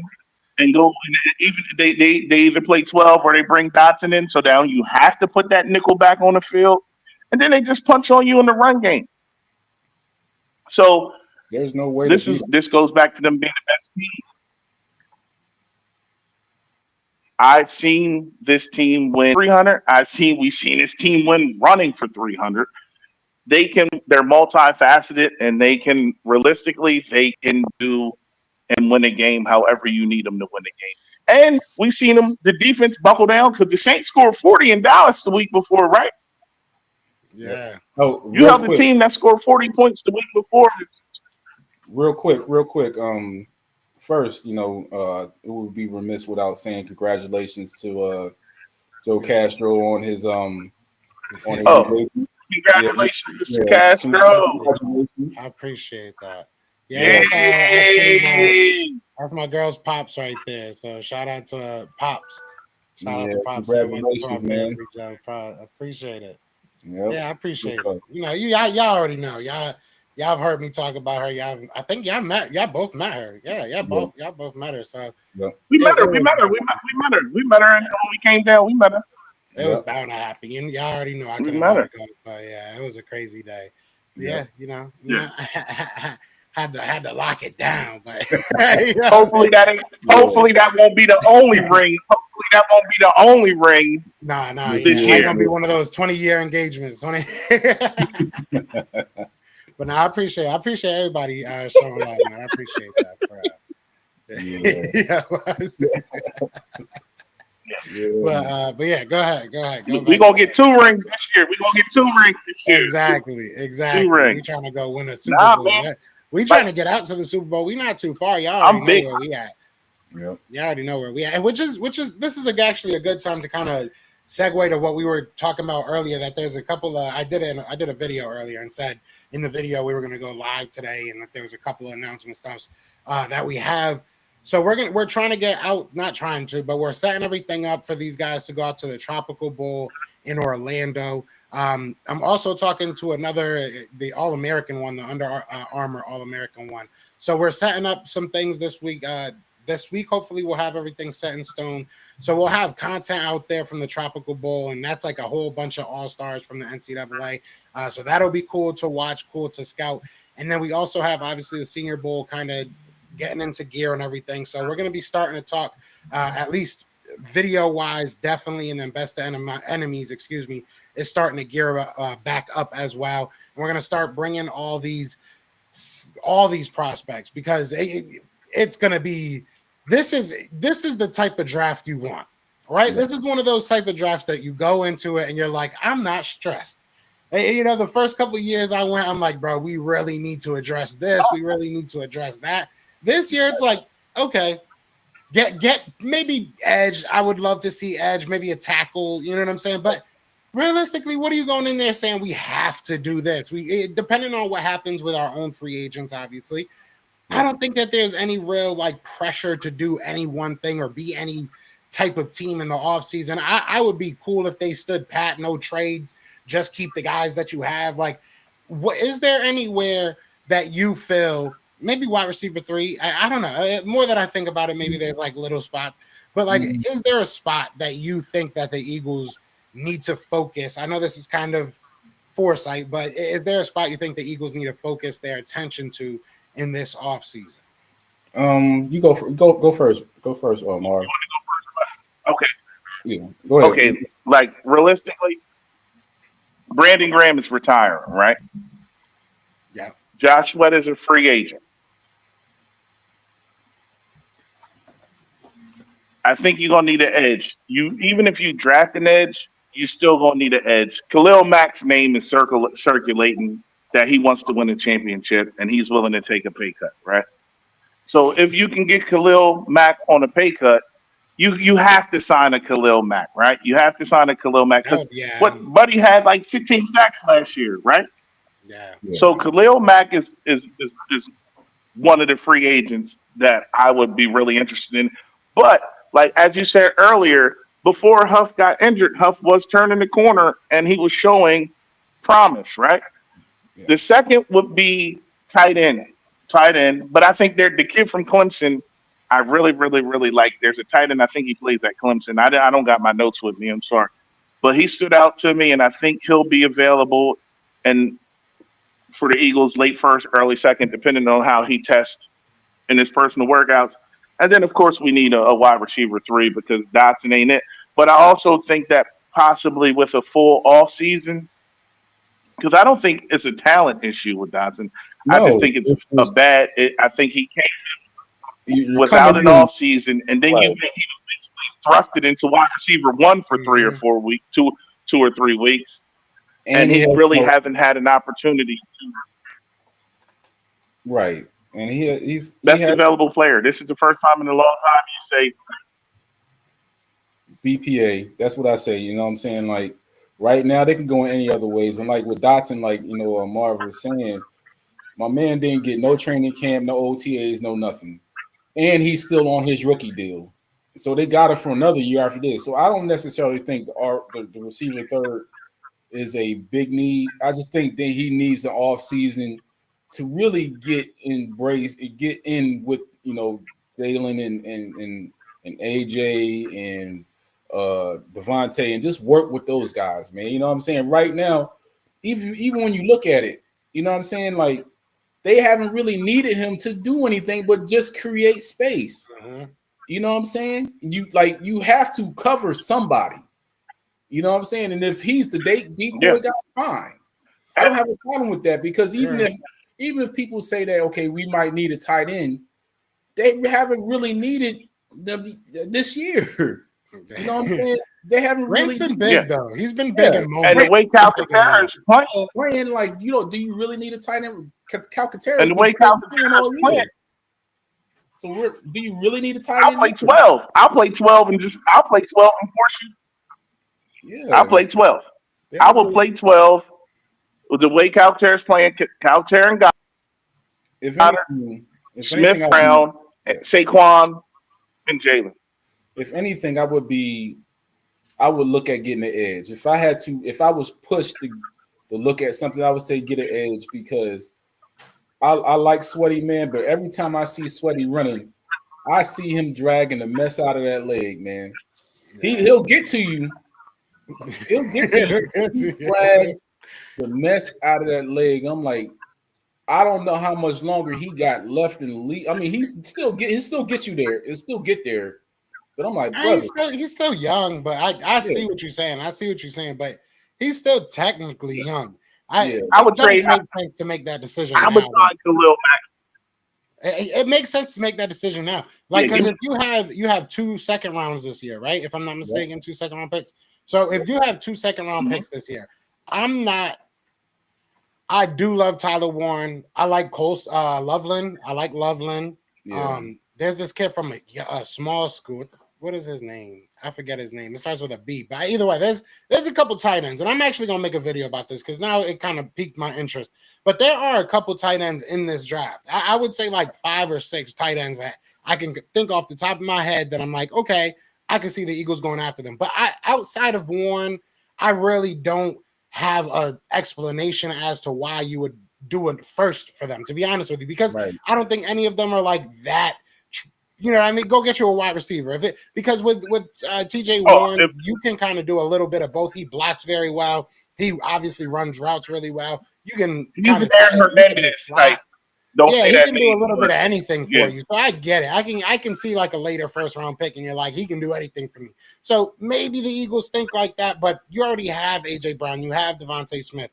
and go. Even they either play 12 or they bring Dotson in. So now you have to put that nickel back on the field, and then they just punch on you in the run game. So There's no way to beat them. this goes back to them being the best team. I've seen this team win 300. We've seen this team win running for 300. They're multifaceted, and they can do and win a game however you need them to win a game. And we've seen them, the defense buckle down because the Saints scored 40 in Dallas the week before, right? Yeah. Oh, You held the team that scored 40 points the week before. real quick. First, it would be remiss without saying congratulations to Joe Castro on his Oh, congratulations, Mr. Castro. Congratulations. I appreciate that. Yeah, Yay! that's my girl's pops right there. So shout out to Pops. Shout out Yeah, to Pops. congratulations, man. I appreciate it. Yep. Yeah, I appreciate What's it. up? Y'all already know. Y'all have heard me talk about her. I think y'all both met her. Yeah, y'all both met her. So Yep. We met her. We met her. We met her, and when we came down, we met her. it was bound to happen. Y'all already knew I We couldn't met let her. her go. So yeah, it was a crazy day. Yep. Yeah, Yeah. had to lock it down. But hopefully that won't be the only ring. Hopefully that won't be the only ring. Nah, this yeah, year. I'm gonna be one of those 20-year engagements. 20. But no, I appreciate everybody showing love, man. I appreciate that. But yeah, go ahead. We're gonna get 2 rings this year. Exactly. 2 rings. We trying to go win a Super Bowl. Man. We trying to get out to the Super Bowl. We not too far. Y'all already know where we at. Yep. You already know where we at. And which is this is actually a good time to kind of segue to what we were talking about earlier. That there's a couple of I did a video earlier and said in the video we were going to go live today, and that there was a couple of announcement stuffs that we have. So we're trying to get out, not trying to, but we're setting everything up for these guys to go out to the Tropical Bowl in Orlando. I'm also talking to the All-American one, the Under Armour All-American one. So we're setting up some things this week. Hopefully, we'll have everything set in stone. So we'll have content out there from the Tropical Bowl, and that's like a whole bunch of all-stars from the NCAA. So that'll be cool to watch, cool to scout. And then we also have, obviously, the Senior Bowl kind of getting into gear and everything. So we're going to be starting to talk, at least video-wise, definitely, and then Best of Enemies, is starting to gear back up as well. And we're going to start bringing all these prospects, because it's going to be this is the type of draft you want, right? Yeah. This is one of those type of drafts that you go into it and you're like, I'm not stressed. The first couple of years I'm like, bro, we really need to address this. We really need to address that. This year it's like, okay, get maybe edge. I would love to see edge, maybe a tackle. You know what I'm saying? But realistically, what are you going in there saying we have to do this? Depending on what happens with our own free agents, obviously, I don't think that there's any real pressure to do any one thing or be any type of team in the offseason. I would be cool if they stood pat, no trades, just keep the guys that you have. What is there anywhere that you feel maybe wide receiver 3? I don't know. More that I think about it, maybe there's little spots, but is there a spot that you think that the Eagles need to focus? I know this is kind of foresight, but is there a spot you think the Eagles need to focus their attention to in this offseason? You go first. Go first, Omar. Okay. Yeah. Go ahead. Okay. Realistically, Brandon Graham is retiring, right? Yeah. Josh Sweat is a free agent. I think you're gonna need an edge. Even if you draft an edge, you still gonna need an edge. Khalil Mack's name is circulating that he wants to win a championship and he's willing to take a pay cut, right? So if you can get Khalil Mack on a pay cut, you have to sign a Khalil Mack, right? You have to sign a Khalil Mack because what Buddy had 15 sacks last year, right? Yeah. So Khalil Mack is one of the free agents that I would be really interested in. But as you said earlier, before Huff got injured, Huff was turning the corner and he was showing promise, right? Yeah. The second would be tight end. But I think the kid from Clemson, I really, really, really like. There's a tight end. I think he plays at Clemson. I don't got my notes with me. I'm sorry. But he stood out to me, and I think he'll be available and for the Eagles late first, early second, depending on how he tests in his personal workouts. And then, of course, we need a wide receiver 3 because Dotson ain't it. But I also think that possibly with a full off season, because I don't think it's a talent issue with Dotson. No, I just think it's a bad. I think he came without an off season, and then he basically thrusted into wide receiver 1 for 3 or 4 weeks, 2 or 3 weeks, and he really hasn't had an opportunity to. Right, and he's best available player. This is the first time in a long time you say BPA. That's what I say. You know what I'm saying? Right now, they can go in any other ways. And with Dotson, Marv was saying, my man didn't get no training camp, no OTAs, no nothing. And he's still on his rookie deal. So they got it for another year after this. So I don't necessarily think the receiver 3rd is a big need. I just think that he needs the offseason to really get in with, Jalen and AJ and Devontae and just work with those guys, man. You know what I'm saying? Right now, even when you look at it, you know what I'm saying? they haven't really needed him to do anything but just create space. Mm-hmm. You know what I'm saying? You have to cover somebody. You know what I'm saying? And if he's the decoy guy, fine. I don't have a problem with that because even if people say that, okay, we might need a tight end, they haven't really needed them this year. You know what I'm saying? They haven't Grant's really been big though. He's been big in moments. And the way Calcaterra is playing, like, you know, do you really need a tight end? Calcaterra and the way Calcaterra is playing. So do you really need a tight end? I'll play 12. I'll play 12 and force you. Yeah. I'll play 12. I will play 12 with the way Calcaterra is playing. Calcaterra and Smith, Brown, Saquon, and Jalen. If anything, I would look at getting an edge. If I was pushed to look at something, I would say get an edge because I like Sweaty, man, but every time I see Sweaty running, I see him dragging the mess out of that leg, man. He'll get to you. He'll get to you. He drags the mess out of that leg. I'm like, I don't know how much longer he got left in the league. I mean, he'll still get you there. It'll still get there. But I'm like, brother, he's still young, but I see what you're saying. I see what you're saying, but he's still technically young. I would trade. Make sense to make that decision. I would sign Khalil Mack. It makes sense to make that decision now, like because if you have 2 second rounds this year, right? If I'm not mistaken, 2 second round picks. So if you have 2 second round picks this year, I do love Tyler Warren. I like Loveland. I like Loveland. Yeah. There's this kid from a small school. What is his name? I forget his name. It starts with a B. But either way, there's a couple tight ends, and I'm actually gonna make a video about this because now it kind of piqued my interest. But there are a couple tight ends in this draft. I would say like 5 or 6 tight ends that I can think off the top of my head that I'm like, okay, I can see the Eagles going after them. But outside of Warren, I really don't have an explanation as to why you would do it first for them, to be honest with you, because I don't think any of them are like that. You know what I mean? Go get you a wide receiver. Because with TJ Warren, you can kind of do a little bit of both. He blocks very well. He obviously runs routes really well. You can he's an Aaron Hernandez type. He can do a little bit of anything for you. So I get it. I can see like a later first round pick, and you're like, he can do anything for me. So maybe the Eagles think like that, but you already have AJ Brown, you have Devontae Smith.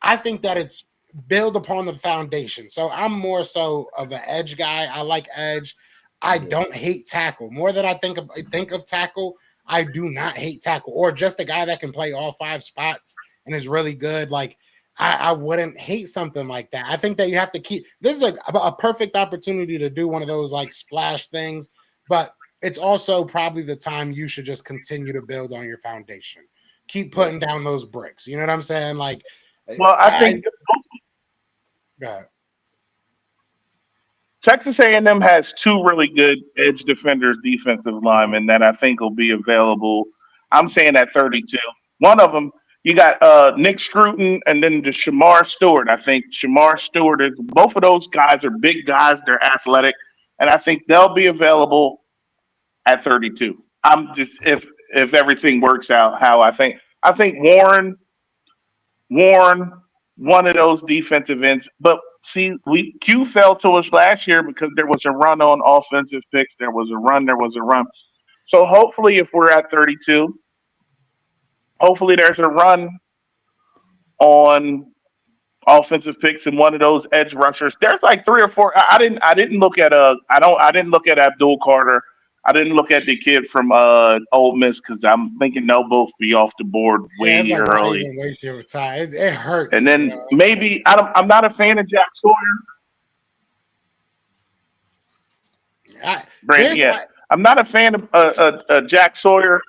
I think that it's build upon the foundation. So I'm more so of an edge guy. I like edge. I don't hate tackle. More than I think of tackle, I do not hate tackle, or just a guy that can play all 5 spots and is really good. Like I wouldn't hate something like that. I think that you have to keep. This is a perfect opportunity to do one of those like splash things, but it's also probably the time you should just continue to build on your foundation. Keep putting down those bricks. You know what I'm saying? Like, well, I think. Texas A&M has 2 really good edge defenders, defensive linemen that I think will be available. I'm saying at 32. One of them, you got Nick Scruton and then the Shamar Stewart. I think Shamar Stewart is both of those guys are big guys. They're athletic, and I think they'll be available at 32. I'm just if everything works out how I think. I think Warren, one of those defensive ends, but. See, Q fell to us last year because there was a run on offensive picks. There was a run. So hopefully, if we're at 32, hopefully there's a run on offensive picks and one of those edge rushers. There's like 3 or 4. I didn't look at Abdul Carter. I didn't look at the kid from Ole Miss because I'm thinking they'll both be off the board way early. It hurts. And then maybe I'm not a fan of Jack Sawyer. I'm not a fan of Jack Sawyer.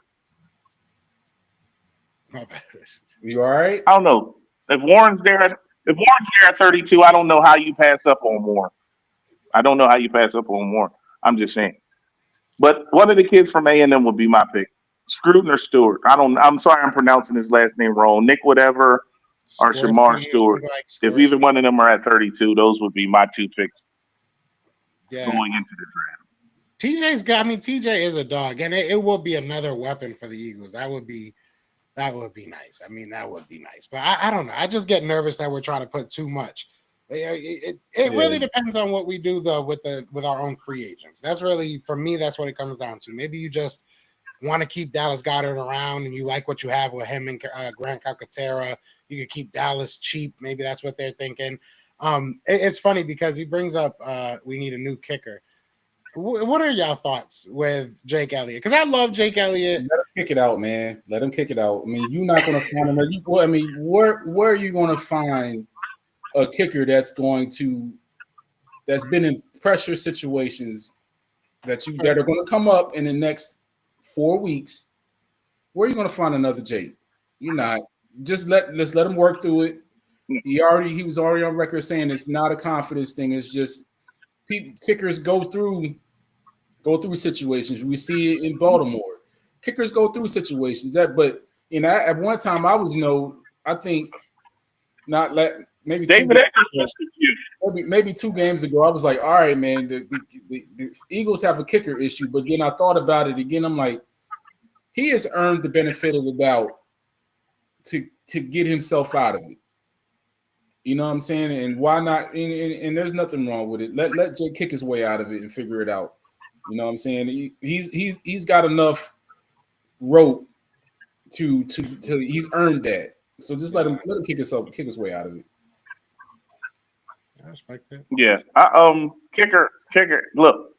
You all right? I don't know if Warren's there. If Warren's there at 32, I don't know how you pass up on Warren. I'm just saying. But one of the kids from A&M would be my pick. Scruton or Stewart. I'm sorry I'm pronouncing his last name wrong. Nick whatever or Shamar Stewart. If either one of them are at 32, those would be my 2 picks going into the draft. TJ is a dog, and it will be another weapon for the Eagles. That would be nice. I mean, that would be nice. But I don't know. I just get nervous that we're trying to put too much It really depends on what we do though with our own free agents. That's really, for me, that's what it comes down to. Maybe you just want to keep Dallas Goedert around and you like what you have with him and Grant Calcaterra. You could keep Dallas cheap. Maybe that's what they're thinking. It's funny because he brings up we need a new kicker. What are y'all thoughts with Jake Elliott? Because I love Jake Elliott. Let him kick it out, man. Let him kick it out. I mean, you're not going to find him. I mean, where are you going to find a kicker that's been in pressure situations that are going to come up in the next 4 weeks? Where are you going to find another Jake? You're not. Let's let him work through it. He was already on record saying it's not a confidence thing. It's just kickers go through situations. We see it in Baltimore. Kickers go through situations but at one time I was I think not let maybe David maybe 2 games ago I was like, all right, man, the Eagles have a kicker issue. But then I thought about it again. I'm like, he has earned the benefit of the doubt to get himself out of it. You know what I'm saying? And why not? And there's nothing wrong with it. Let Jay kick his way out of it and figure it out. You know what I'm saying? He's got enough rope to he's earned that. So just let him kick his way out of it. I respect it. Yeah. Kicker. Look,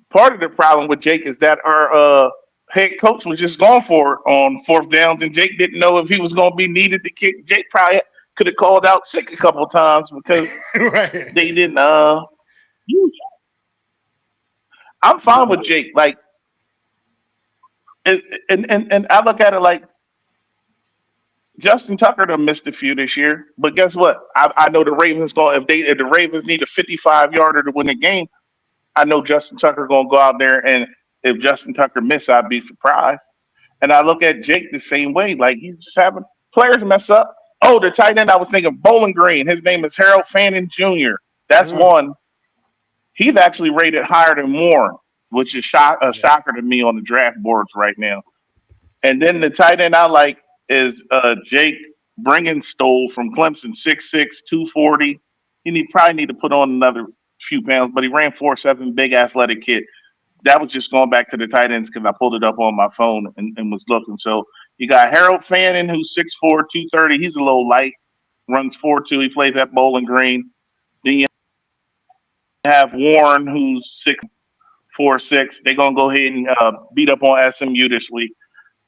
part of the problem with Jake is that our head coach was just going for it on 4th downs, and Jake didn't know if he was going to be needed to kick. Jake probably could have called out sick a couple of times because they didn't. I'm fine with Jake. Like, and I look at it like Justin Tucker done missed a few this year, but guess what? I know the Ravens if the Ravens need a 55-yarder to win the game, I know Justin Tucker gonna go out there, and if Justin Tucker miss, I'd be surprised. And I look at Jake the same way. Like, he's just having players mess up. Oh, the tight end I was thinking Bowling Green. His name is Harold Fannin Jr. That's one. He's actually rated higher than Warren, which is a shocker to me on the draft boards right now. And then the tight end I like is Jake Bringenstole from Clemson, 6'6", 240. He probably need to put on another few pounds, but he ran 4.7, big athletic kid. That was just going back to the tight ends because I pulled it up on my phone and was looking. So you got Harold Fannin, who's 6'4", 230. He's a little light, runs 4.2. He plays at Bowling Green. Then you have Warren, who's 6'4", 6. They're going to go ahead and beat up on SMU this week.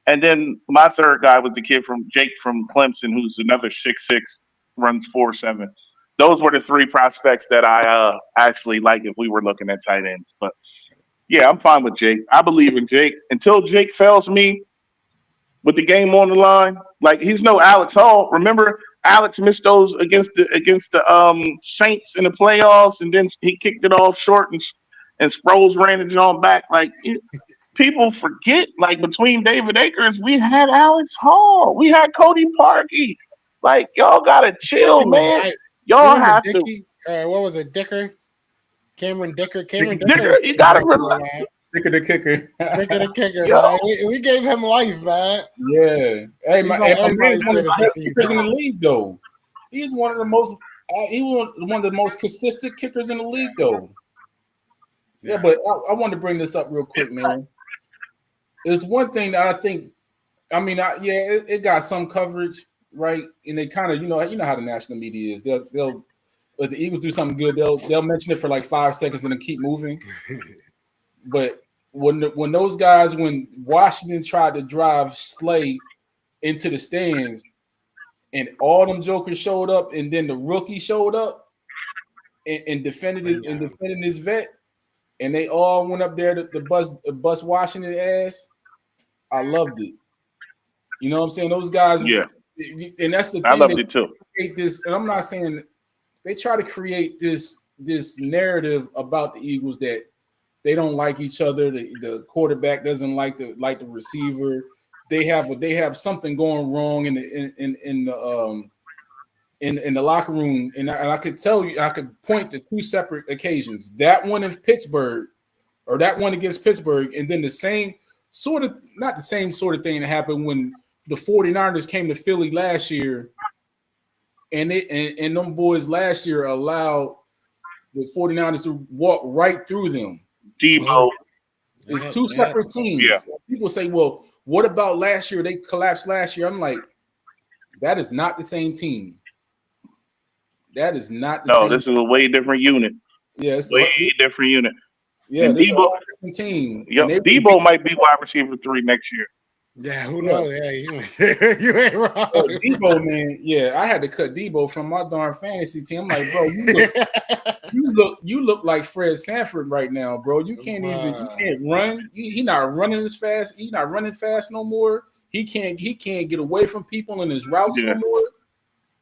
And then my third guy was the kid from Jake from Clemson, who's another 6'6", runs 4.7. Those were the 3 prospects that I actually like if we were looking at tight ends. But yeah, I'm fine with Jake. I believe in Jake. Until Jake fails me with the game on the line, like, he's no Alex Hall. Remember, Alex missed those against the Saints in the playoffs, and then he kicked it off short, and Sproles ran it on back. Like, people forget, like, between David Akers, we had Alex Hall. We had Cody Parkey. Like, y'all got to chill, man. Y'all have to. What was it, Dicker? Cameron Dicker. You got to relax. Dicker the kicker. Dicker the kicker, man. We gave him life, man. Yeah. Hey, my man, one of the best kickers in the league, though. He's one of the most. He was one of the most consistent kickers in the league, though. Yeah, but I wanted to bring this up real quick, man. There's one thing that I think. I mean, it got some coverage, right? And they kind of, you know how the national media is. They'll if the Eagles do something good, they'll mention it for like 5 seconds and then keep moving. But when Washington tried to drive Slay into the stands, and all them jokers showed up, and then the rookie showed up and defended his vet, and they all went up there to bust Washington ass. I loved it. You know what I'm saying? Those guys, yeah. And that's the thing. I loved it too. And I'm not saying they try to create this narrative about the Eagles that they don't like each other. The quarterback doesn't like the receiver. They have something going wrong in the locker room. And I could tell you, I could point to 2 separate occasions. That one in Pittsburgh, or that one against Pittsburgh, and then the same sort of, not the same sort of thing that happened when the 49ers came to Philly last year. and them boys last year allowed the 49ers to walk right through them. Debo. It's two separate teams. Yeah. People say, well, what about last year? They collapsed last year. I'm like, that is not the same team. That is not the same. No, this is a way different unit. Yeah, it's way different unit. Yeah, and this Debo, is a different team. Yep, Debo might be wide receiver 3 next year. Yeah, who knows? Yeah, you ain't wrong. Debo, man. Yeah, I had to cut Debo from my darn fantasy team. I'm like, bro, you look like Fred Sanford right now, bro. You can't run. He not running as fast. He not running fast no more. He can't get away from people in his routes no more.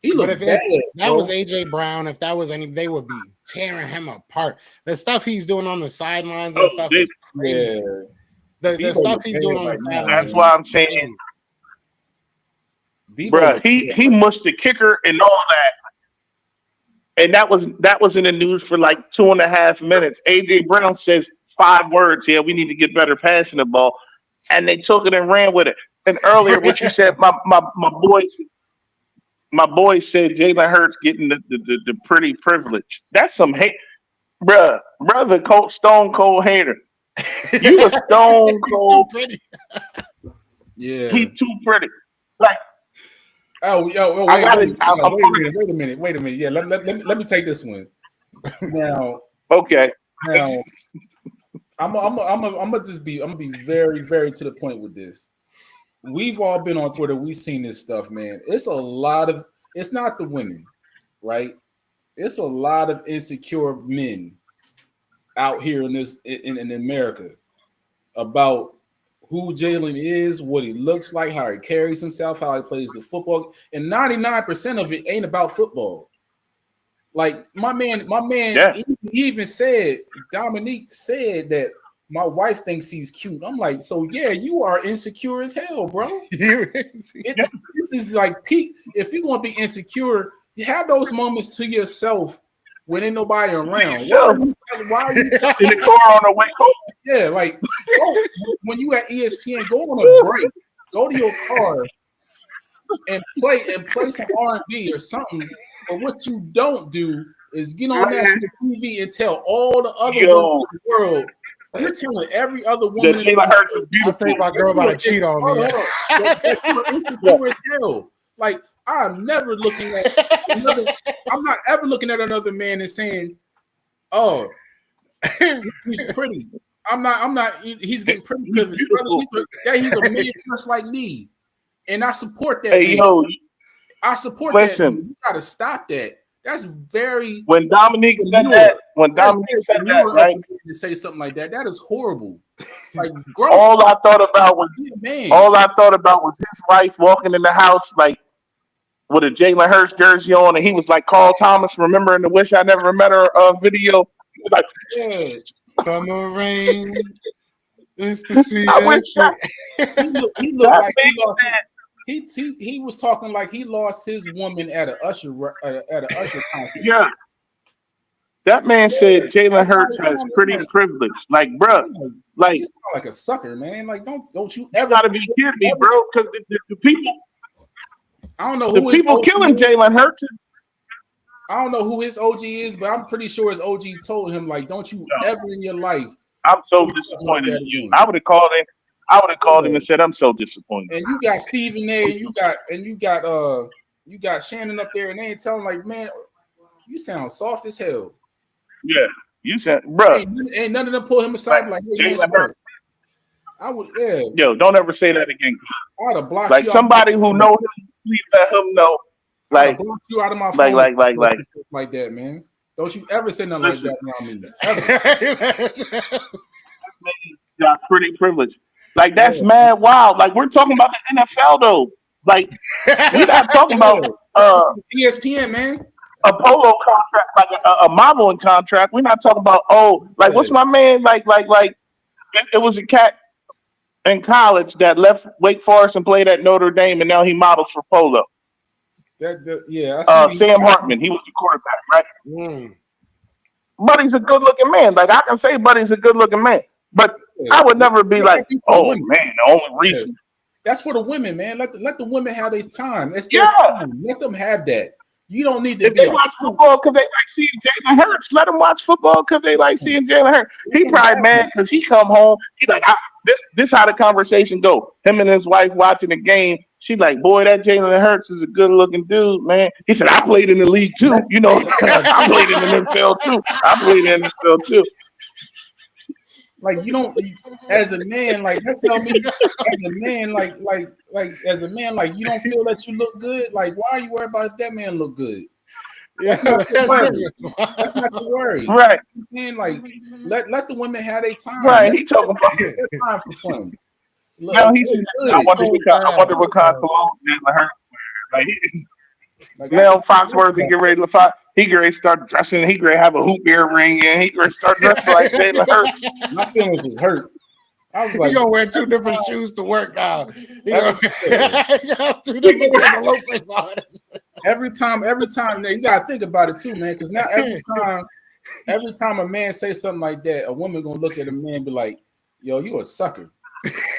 He looked bad. If that was AJ Brown, if that was they would be tearing him apart. The stuff he's doing on the sidelines and stuff is crazy. Yeah. The stuff he's doing on the sidelines. That's why I'm saying, bro, he mushed the kicker and all that, and that was in the news for like 2.5 minutes. AJ Brown says 5 words. Yeah, we need to get better passing the ball, and they took it and ran with it. And earlier, what you said, my boy said Jalen Hurts getting the pretty privilege. That's some hate, brother, Stone Cold hater. You a Stone Cold. Yeah, he too pretty. Like, wait a minute. Yeah, let me take this one. Now, okay. Now, I'm gonna be very, very to the point with this. We've all been on Twitter. We've seen this stuff, man. It's not the women, right? It's a lot of insecure men out here in America about who Jalen is, what he looks like, how he carries himself, how he plays the football, and 99% of it ain't about football. Like my man, yeah. he even said, Dominique said that my wife thinks he's cute. I'm like, so yeah, you are insecure as hell, bro. This is like peak. If you're gonna be insecure, you have those moments to yourself when ain't nobody around. Why are you in the car on the way home? Yeah, like when you at ESPN, go on a break, go to your car and play some R&B or something. But what you don't do is get on national TV and tell all the other women in the world. You're telling every other woman in the world. I think my girl about to cheat on me. That's insecure as hell. Like I'm not ever looking at another man and saying, "Oh, he's pretty." I'm not. He's getting pretty privileged. He's a man just like me, and I support that. Hey, yo, I support that. You gotta stop that. That's very. When Dominique said that, right? To say something like that is horrible. Like, all I thought about was his wife walking in the house like with a Jalen Hurts jersey on, and he was like Carl Thomas, remember in the "Wish I Never Met Her" video. He was like, yeah, summer rain. It's the sweetest. I wish he looked like he lost. He was talking like he lost his woman at an Usher concert. Yeah, that man said Jalen Hurts has pretty privilege. Like, bro, like you sound like a sucker, man. Like, don't you ever gotta be kidding me, bro? Because the people, I don't know who the people killing Jalen Hurts. I don't know who his OG is, but I'm pretty sure his OG told him like, don't you ever in your life. I'm so disappointed in you. I would have called him and said, I'm so disappointed. And you got Stephen there, you got Shannon up there, and they ain't telling like, man, you sound soft as hell. Yeah, you said, bro. Ain't none of them pull him aside like, hey, man, I would, yeah. Yo, don't ever say that again. I would have blocked like you. Somebody who know him, please let him know. Like, block you out of my phone. Like that, man. Don't you ever say nothing like that around me. Ever. Got pretty privilege. Like, that's mad wild. Like, we're talking about the NFL though. Like, we're not talking about ESPN, man. A polo contract, like a modeling contract. We're not talking about what's my man like? It was a cat in college that left Wake Forest and played at Notre Dame, and now he models for polo. Sam Hartman, he was the quarterback, right? Mm. Buddy's a good-looking man. Like, I can say Buddy's a good-looking man, but I would never be like, oh man, the only reason. That's for the women, man. Let the women have their time. It's their time. Let them have that. You don't need to If be they watch football because they like seeing Jalen Hurts, let them watch football because they like seeing Jalen Hurts. He probably mad because he come home. He like, this how the conversation go. Him and his wife watching the game. She like, boy, that Jalen Hurts is a good looking dude, man. He said, I played in the league too. You know, I played in the NFL too. I played in the NFL too. like you don't as a man, like that tell me as a man, as a man, like you don't feel that you look good. Like, why are you worried about if that man look good? That's not your worry. That's not your worry. Right. Man, like let the women have their time. Right. He talking about That's their time for fun. now he said, I wonder what kind of cologne Jalen Hurts wear. Like, Like now Foxworthy he get ready to fight. He get ready to start dressing. He get ready to have a hoop earring and he get ready to start dressing like Jalen Hurts. my feelings was hurt. I was like, you gonna wear two different shoes to work now. You got two different loafers on. every time, you gotta think about it too, man. Because now every time a man say something like that, a woman gonna look at a man and be like, "Yo, you a sucker."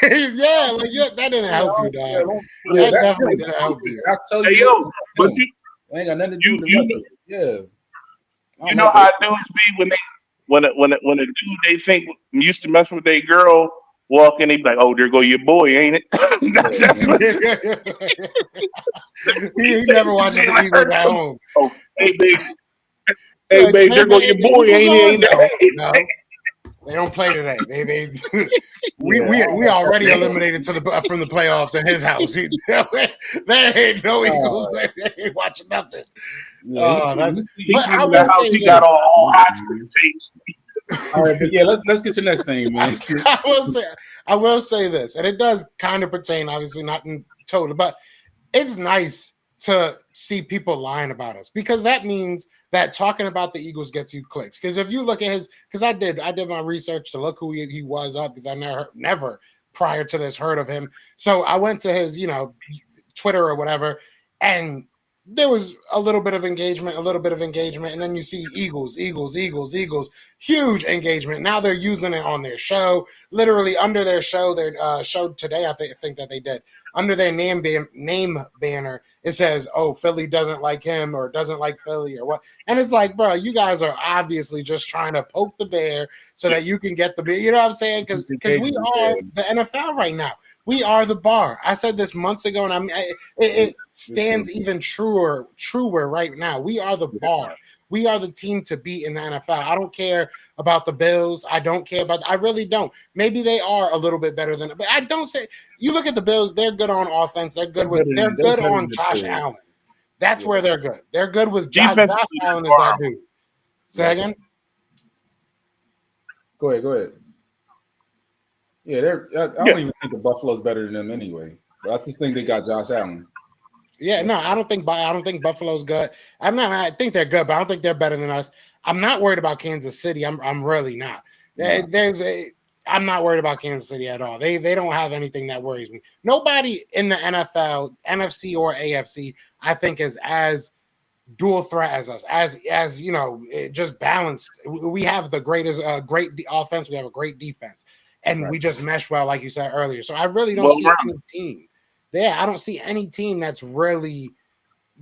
Yeah, like that didn't help you, dog. Yeah, that definitely didn't help you. I tell you, Hey, yo, but you ain't got nothing to do with the rest of it. Yeah, you know how dudes be when a dude they think used to mess with their girl walk in, they be like, oh, there go your boy, ain't it? he never watches the Eagles at home. Oh, hey babe, there go your boy, ain't it? No. They don't play today. We already eliminated from the playoffs in his house. There ain't no Eagles. They ain't watching nothing. He got all hot tapes. All right, but yeah, let's get to the next thing, man. I will say this, and it does kind of pertain, obviously not in total, but it's nice to see people lying about us because that means that talking about the Eagles gets you clicks. Because if you look at because I did my research to look who he was up because I never prior to this heard of him. So I went to his Twitter or whatever, and there was a little bit of engagement, and then you see Eagles, huge engagement. Now they're using it on their show, literally under their show. Their show today, I think that they did under their name banner. It says, "Oh, Philly doesn't like him or doesn't like Philly or what," and it's like, bro, you guys are obviously just trying to poke the bear so that you can get the bear. You know what I'm saying? Because we are the NFL right now. We are the bar. I said this months ago, and it stands even truer right now. We are the bar. We are the team to beat in the NFL. I don't care about the Bills. I really don't. Maybe they are a little bit better than, but I don't say. You look at the Bills; they're good on offense. They're good on Josh Allen. That's where they're good. They're good with Josh Allen. Is that dude? Say again. Go ahead. Yeah, I don't even think the Buffalo's better than them anyway. But I just think they got Josh Allen. Yeah, no, I don't think Buffalo's good. I think they're good, but I don't think they're better than us. I'm not worried about Kansas City. I'm really not. I'm not worried about Kansas City at all. They don't have anything that worries me. Nobody in the NFL, NFC or AFC, I think is as dual threat as us. As just balanced. We have the greatest great offense. We have a great defense. And we just mesh well, like you said earlier. So I really don't see any team. Yeah, I don't see any team that's really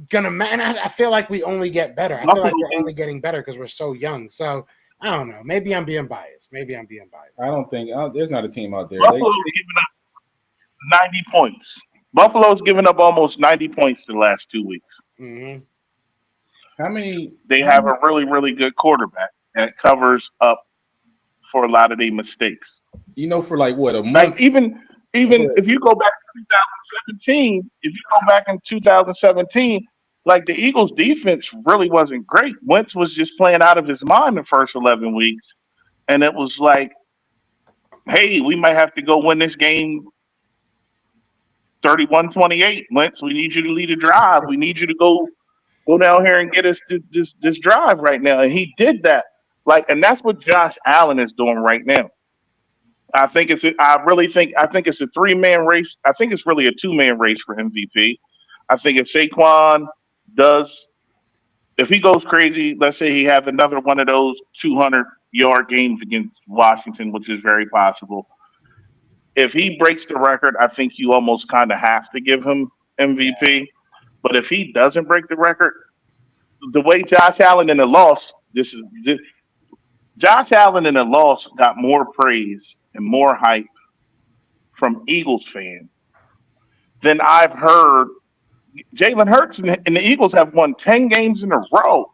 gonna. And I feel like we only get better. I feel like we're only getting better because we're so young. So I don't know. Maybe I'm being biased. I don't think there's not a team out there. Buffalo's giving up 90 points. Buffalo's given up almost 90 points the last 2 weeks. Mm-hmm. They have a really, really good quarterback that covers up for a lot of their mistakes. For like what a month. Like even if you go back to 2017, like the Eagles defense really wasn't great. Wentz was just playing out of his mind the first 11 weeks. And it was like, hey, we might have to go win this game 31-28. Wentz, we need you to lead a drive. We need you to go down here and get us this drive right now. And he did that. And that's what Josh Allen is doing right now. I think it's a 3-man race. I think it's really a 2-man race for MVP. I think if Saquon if he goes crazy, let's say he has another one of those 200-yard games against Washington, which is very possible. If he breaks the record, I think you almost kind of have to give him MVP. But if he doesn't break the record, the way Josh Allen in the loss. Josh Allen in the loss got more praise and more hype from Eagles fans than I've heard. Jalen Hurts and the Eagles have won 10 games in a row.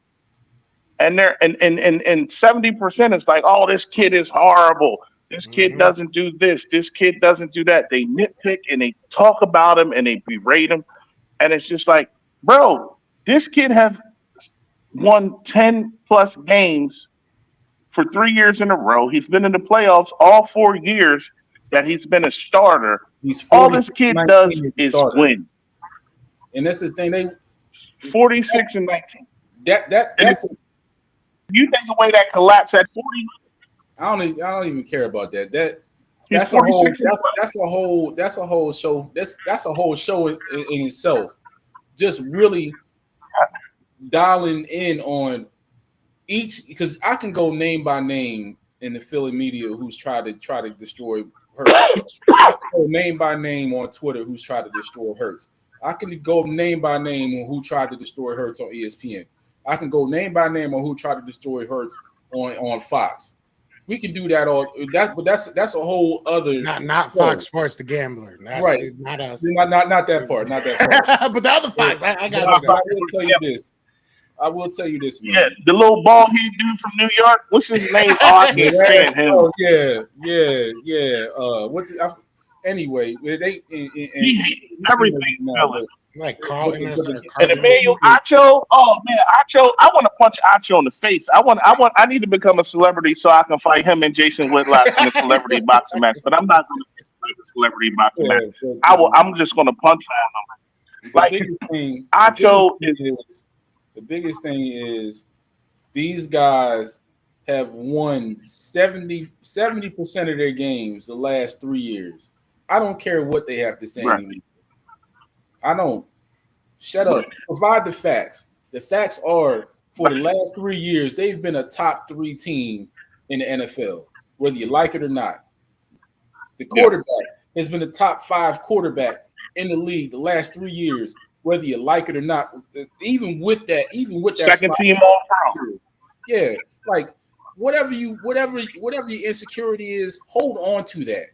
And they're and 70% is like, oh, this kid is horrible. This kid Mhm. doesn't do this. This kid doesn't do that. They nitpick and they talk about him and they berate him. And it's just like, bro, this kid has won 10 plus games for 3 years in a row. He's been in the playoffs all 4 years that he's been a starter. He's All 40, this kid 19 does as a is starter. win. And that's the thing. 46 and 19. That And that's if you take away that collapse at 40, I don't even care about that. he's That's a whole 46 and that's a whole show. That's a whole show in itself. Just really dialing in on each, because I can go name by name in the Philly media who's tried to destroy Hurts. I can go name by name on Twitter who's tried to destroy Hurts. I can go name by name on who tried to destroy Hurts on ESPN. I can go name by name on who tried to destroy Hurts on Fox. We can do that but that's a whole other Not show. Fox Sports, the gambler. Right. Not us. Not that part. Not that part. But the other Fox, I got But you. I will tell you this. I will tell you this, man. Yeah, the little bald head dude from New York. What's his name? Oh, I can't stand him. Oh, yeah. What's it? Anyway, they He hates everything. Philly. Like Carlton or And Carlton. Emmanuel Acho, oh man, Acho, I want to punch Acho in the face. I need to become a celebrity so I can fight him and Jason Whitlock in a celebrity boxing match. But I'm not going to fight a celebrity boxing match. I'm just going to punch him. Like Acho is. The biggest thing is these guys have won 70% of their games the last 3 years. I don't care what they have to say anymore. I don't. Shut up. Provide the facts. The facts are, for the last 3 years, they've been a top 3 team in the NFL, whether you like it or not. The quarterback has been a top 5 quarterback in the league the last 3 years, whether you like it or not. Even with that second team all pro. Yeah, like whatever your insecurity is, hold on to that.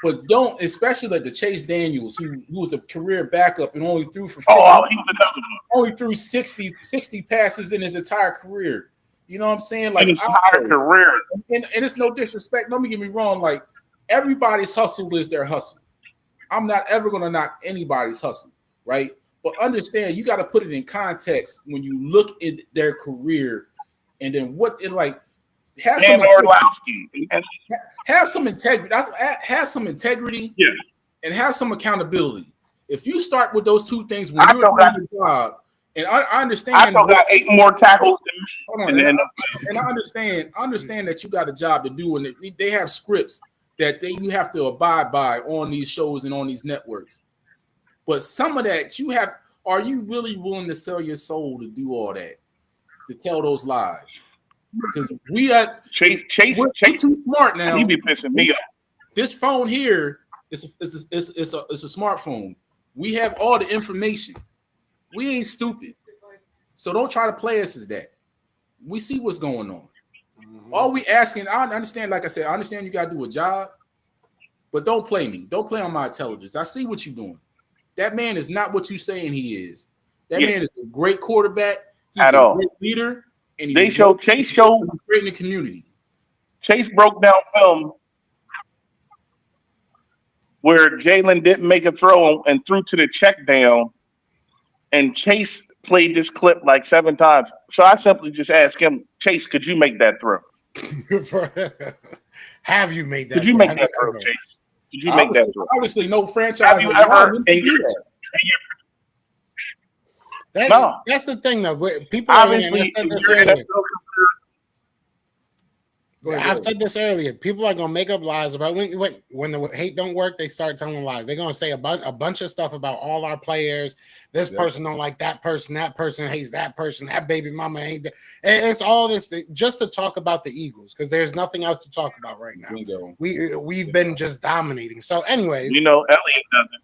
But don't, especially like the Chase Daniels, who was a career backup and only threw for 50, he was another one. only threw 60 passes in his entire career. You know what I'm saying? Like in his entire career. And it's no disrespect. Don't get me wrong. Like, everybody's hustle is their hustle. I'm not ever gonna knock anybody's hustle, right? But understand, you got to put it in context when you look at their career, and then what it like. Have some integrity. Have some integrity. Yeah. And have some accountability. If you start with those two things when you're doing your job, and I understand. I got 8 more tackles than me. And I understand that you got a job to do, and they have scripts that you have to abide by on these shows and on these networks. But some of that are you really willing to sell your soul to do all that, to tell those lies? Because we are Chase too smart now. He be pissing me off. This phone here is a smartphone. We have all the information. We ain't stupid, so don't try to play us as that. We see what's going on. All we asking, I understand. Like I said, I understand you got to do a job, but don't play me. Don't play on my intelligence. I see what you're doing. That man is not what you saying he is. That man is a great quarterback. He's great leader. And Chase showed great in the community. Chase broke down film where Jalen didn't make a throw and threw to the check down, and Chase played this clip like 7 times. So I simply just asked him, Chase, could you make that throw? Have you made that? Could you make that throw, Chase? Could you make that throw? Obviously, no franchise. Have you ever? That's the thing, though. People obviously. I said this earlier. People are gonna make up lies about when the hate don't work. They start telling lies. They're gonna say a bunch of stuff about all our players. This person don't like that person. That person hates that person. That baby mama ain't. And it's all this just to talk about the Eagles because there's nothing else to talk about right now. We've been just dominating. So, anyways, Elliot doesn't.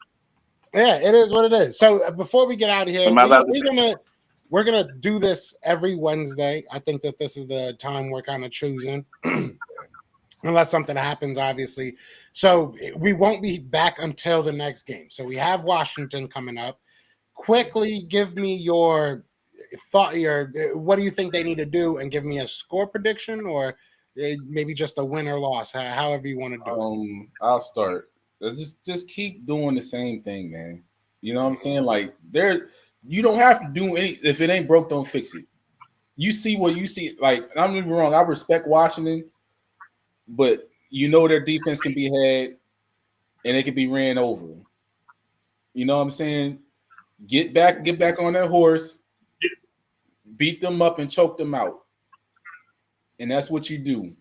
Yeah, it is what it is. So before we get out of here, we're gonna we're gonna do this every Wednesday. I think that this is the time we're kind of choosing. Unless something happens, obviously. So we won't be back until the next game. So we have Washington coming up. Quickly give me your thought, your what do you think they need to do, and give me a score prediction or maybe just a win or loss, however you want to do it. I'll start. Just keep doing the same thing, man. You know what I'm saying? Like you don't have to do any. If it ain't broke, don't fix it. You see what you see. Like, I'm not wrong. I respect Washington, but you know their defense can be had and it can be ran over. You know what I'm saying? Get back on that horse, beat them up and choke them out. And that's what you do.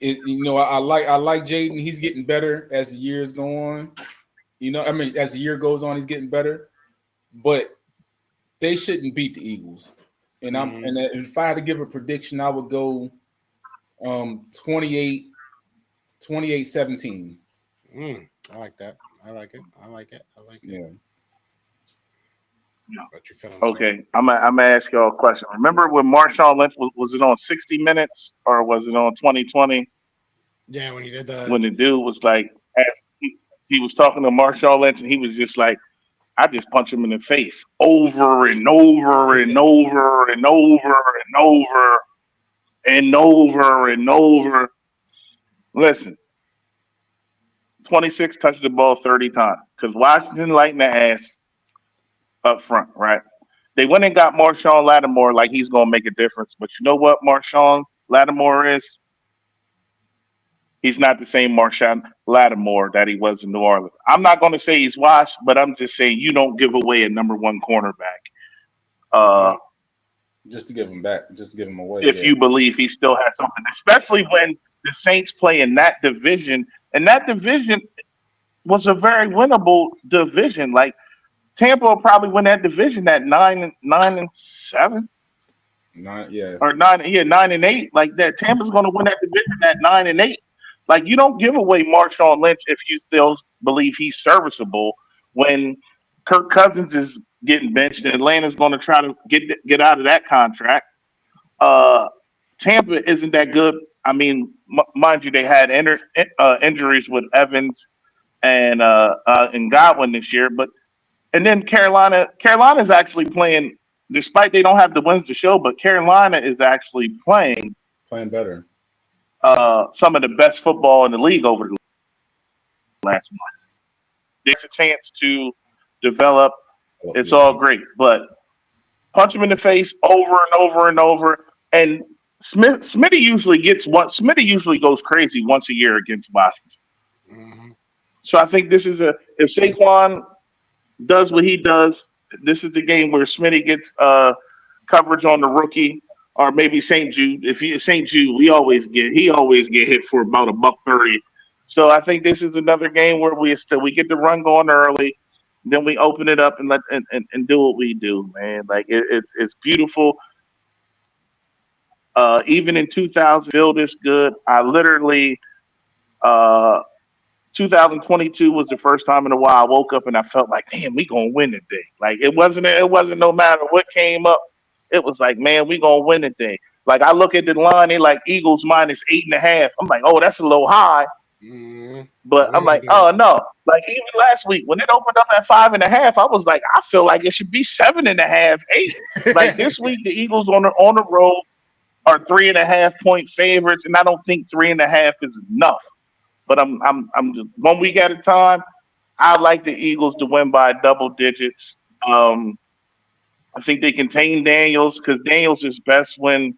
I like Jaden. He's getting better as the years go on. As the year goes on, he's getting better. But they shouldn't beat the Eagles. And if I had to give a prediction, I would go 28-17. I like that. I like it. Yeah. What you feeling? Okay, I'm gonna ask y'all a question. Remember when Marshawn Lynch was it on 60 Minutes or was it on 2020? Yeah, when he did When the dude was like, he was talking to Marshawn Lynch and he was just like, I just punch him in the face over and over and over and over and over and over and over. Listen, 26 touched the ball 30 times because Washington lighting the ass up front, right? They went and got Marshawn Lattimore like he's going to make a difference. But you know what Marshawn Lattimore is? He's not the same Marshawn Lattimore that he was in New Orleans. I'm not going to say he's washed, but I'm just saying you don't give away a number one cornerback. Just to give him back, just to give him away. If you believe he still has something, especially when the Saints play in that division, and that division was a very winnable division. Like Tampa will probably win that division at 9-7. 9-8. Like that, Tampa's going to win that division at 9-8. Like you don't give away Marshawn Lynch if you still believe he's serviceable when Kirk Cousins is getting benched and Atlanta's going to try to get out of that contract. Tampa isn't that good. I mean, mind you, they had injuries with Evans and Godwin this year, but and then Carolina's actually playing. Despite they don't have the wins to show, but Carolina is actually playing better. Some of the best football in the league over the last month. There's a chance to develop. It's all great, but punch him in the face over and over and over. And Smitty usually goes crazy once a year against Washington. Mm-hmm. So I think this is if Saquon does what he does, this is the game where Smitty gets coverage on the rookie, or maybe St. Jude. If he St. Jude, he always get hit for about $130. So I think this is another game where we get the run going early, then we open it up and and do what we do, man. Like it's beautiful. Even in 2000, feel this good. I literally uh, 2022 was the first time in a while I woke up and I felt like, damn, we gonna win today. Like it wasn't no matter what came up. It was like, man, we gonna win today. Like I look at the line, they like Eagles -8.5. I'm like, oh, that's a little high. Mm-hmm. But I'm like, oh no. Like even last week when it opened up at 5.5, I was like, I feel like it should be 7.5, 8. Like this week, the Eagles on the road are 3.5 point favorites, and I don't think 3.5 is enough. But I'm just 1 week at a time. I like the Eagles to win by double digits. I think they contain Daniels because Daniels is best when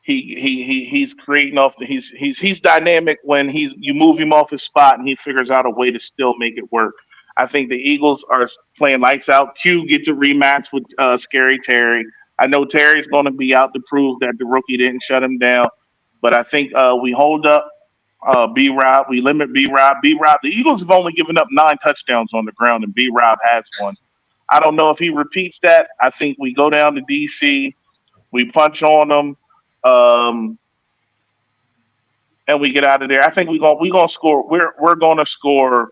he's creating off he's dynamic when you move him off his spot and he figures out a way to still make it work. I think the Eagles are playing lights out. Q gets a rematch with Scary Terry. I know Terry's going to be out to prove that the rookie didn't shut him down, but I think we hold up B Rob. We limit B Rob. B Rob. The Eagles have only given up 9 touchdowns on the ground, and B Rob has one. I don't know if he repeats that. I think we go down to DC, we punch on them, and we get out of there. I think we're gonna score. We're gonna score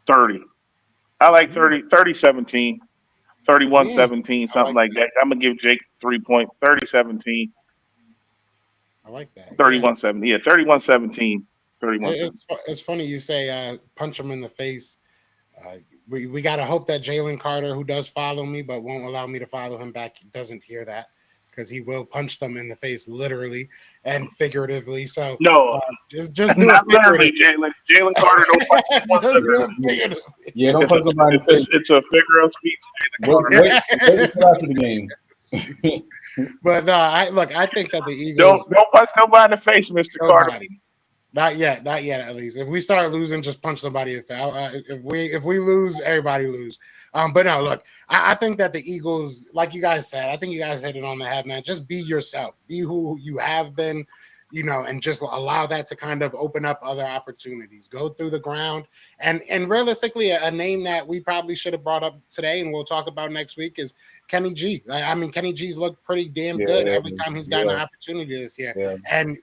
30. I like 30, 30-17. 31-17, I something like like that. I'm gonna give Jake 3 points. 30-17, I like that. Yeah. 31-17. Yeah, 31-17, 31-17. It's funny you say punch him in the face. Uh, we got to hope that Jalen Carter, who does follow me but won't allow me to follow him back, doesn't hear that, because he will punch them in the face literally and figuratively. So No, just do it not literally, figuratively. Jalen. Jalen Carter don't punch anyone Just do it literally. figuratively. Yeah, don't punch somebody in the face. It's a figure of speech. Jalen Wait, Carter. wait until after the game. But no, I think that the Don't Eagles, punch nobody in the face, Mr. Carter. nobody. Not yet, not yet. At least if we start losing, just punch somebody. If we lose, everybody lose. But no, look, I think that the Eagles, like you guys said, I think you guys hit it on the head, man. Just be yourself, be who you have been, and just allow that to kind of open up other opportunities. Go through the ground, and realistically, a name that we probably should have brought up today, and we'll talk about next week, is Kenny G. I mean, Kenny G's looked pretty damn good every time he's gotten an opportunity this year, and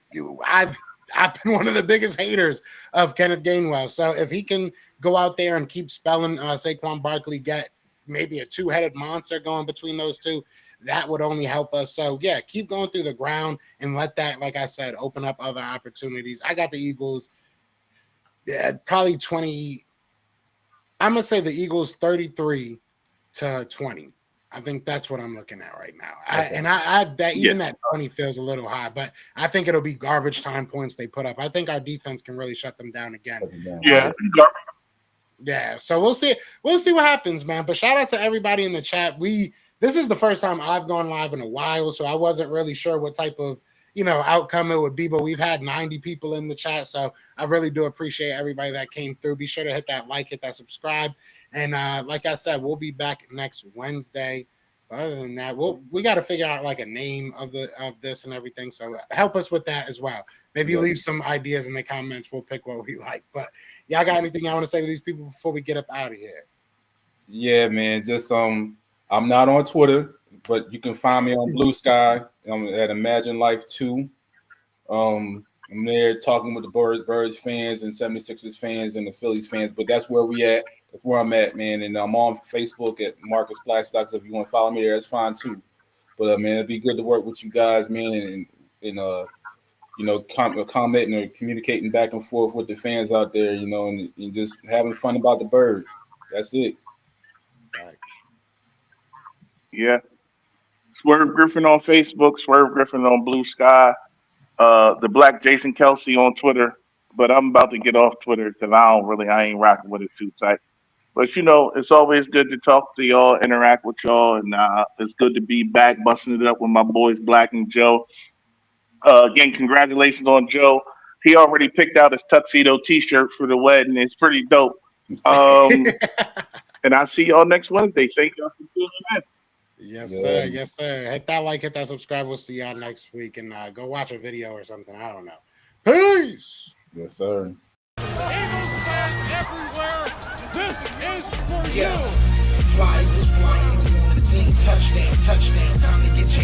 I've been one of the biggest haters of Kenneth Gainwell. So if he can go out there and keep spelling Saquon Barkley, get maybe a two-headed monster going between those two, that would only help us. So, yeah, keep going through the ground and let that, like I said, open up other opportunities. I got the Eagles probably 20. I'm going to say the Eagles 33-20. I think that's what I'm looking at right now. That 20 feels a little high, but I think it'll be garbage time points they put up. I think our defense can really shut them down again. Yeah. So we'll see. We'll see what happens, man. But shout out to everybody in the chat. This is the first time I've gone live in a while, so I wasn't really sure what type of outcome it would be, but we've had 90 people in the chat, so I really do appreciate everybody that came through. Be sure to hit that like, hit that subscribe, and like I said, we'll be back next Wednesday. Other than that, we got to figure out like a name of this and everything, so help us with that as well. Maybe leave some ideas in the comments. We'll pick what we like. But y'all got anything I want to say to these people before we get up out of here? Yeah, man, just I'm not on Twitter, but you can find me on Blue Sky. I'm at Imagine Life 2. I'm there talking with the Birds fans and 76ers fans and the Phillies fans, but that's where we at. That's where I'm at, man. And I'm on Facebook at Marcus Blackstock. If you want to follow me there, that's fine too. But man, it'd be good to work with you guys, man, and commenting or communicating back and forth with the fans out there, and just having fun about the Birds. That's it. Yeah. Swerve Griffin on Facebook, Swerve Griffin on Blue Sky, the Black Jason Kelsey on Twitter. But I'm about to get off Twitter because I ain't rocking with it too tight. But it's always good to talk to y'all, interact with y'all, and it's good to be back busting it up with my boys Black and Joe. Again, congratulations on Joe. He already picked out his tuxedo T-shirt for the wedding. It's pretty dope. And I'll see y'all next Wednesday. Thank y'all for tuning in. Yes, sir. Yes, sir. Hit that like, hit that subscribe. We'll see y'all next week, and go watch a video or something. I don't know. Peace. Yes, sir. Eagles fans everywhere, this is for you. Fly was flying on the team. Touchdown, touchdown. Time to get your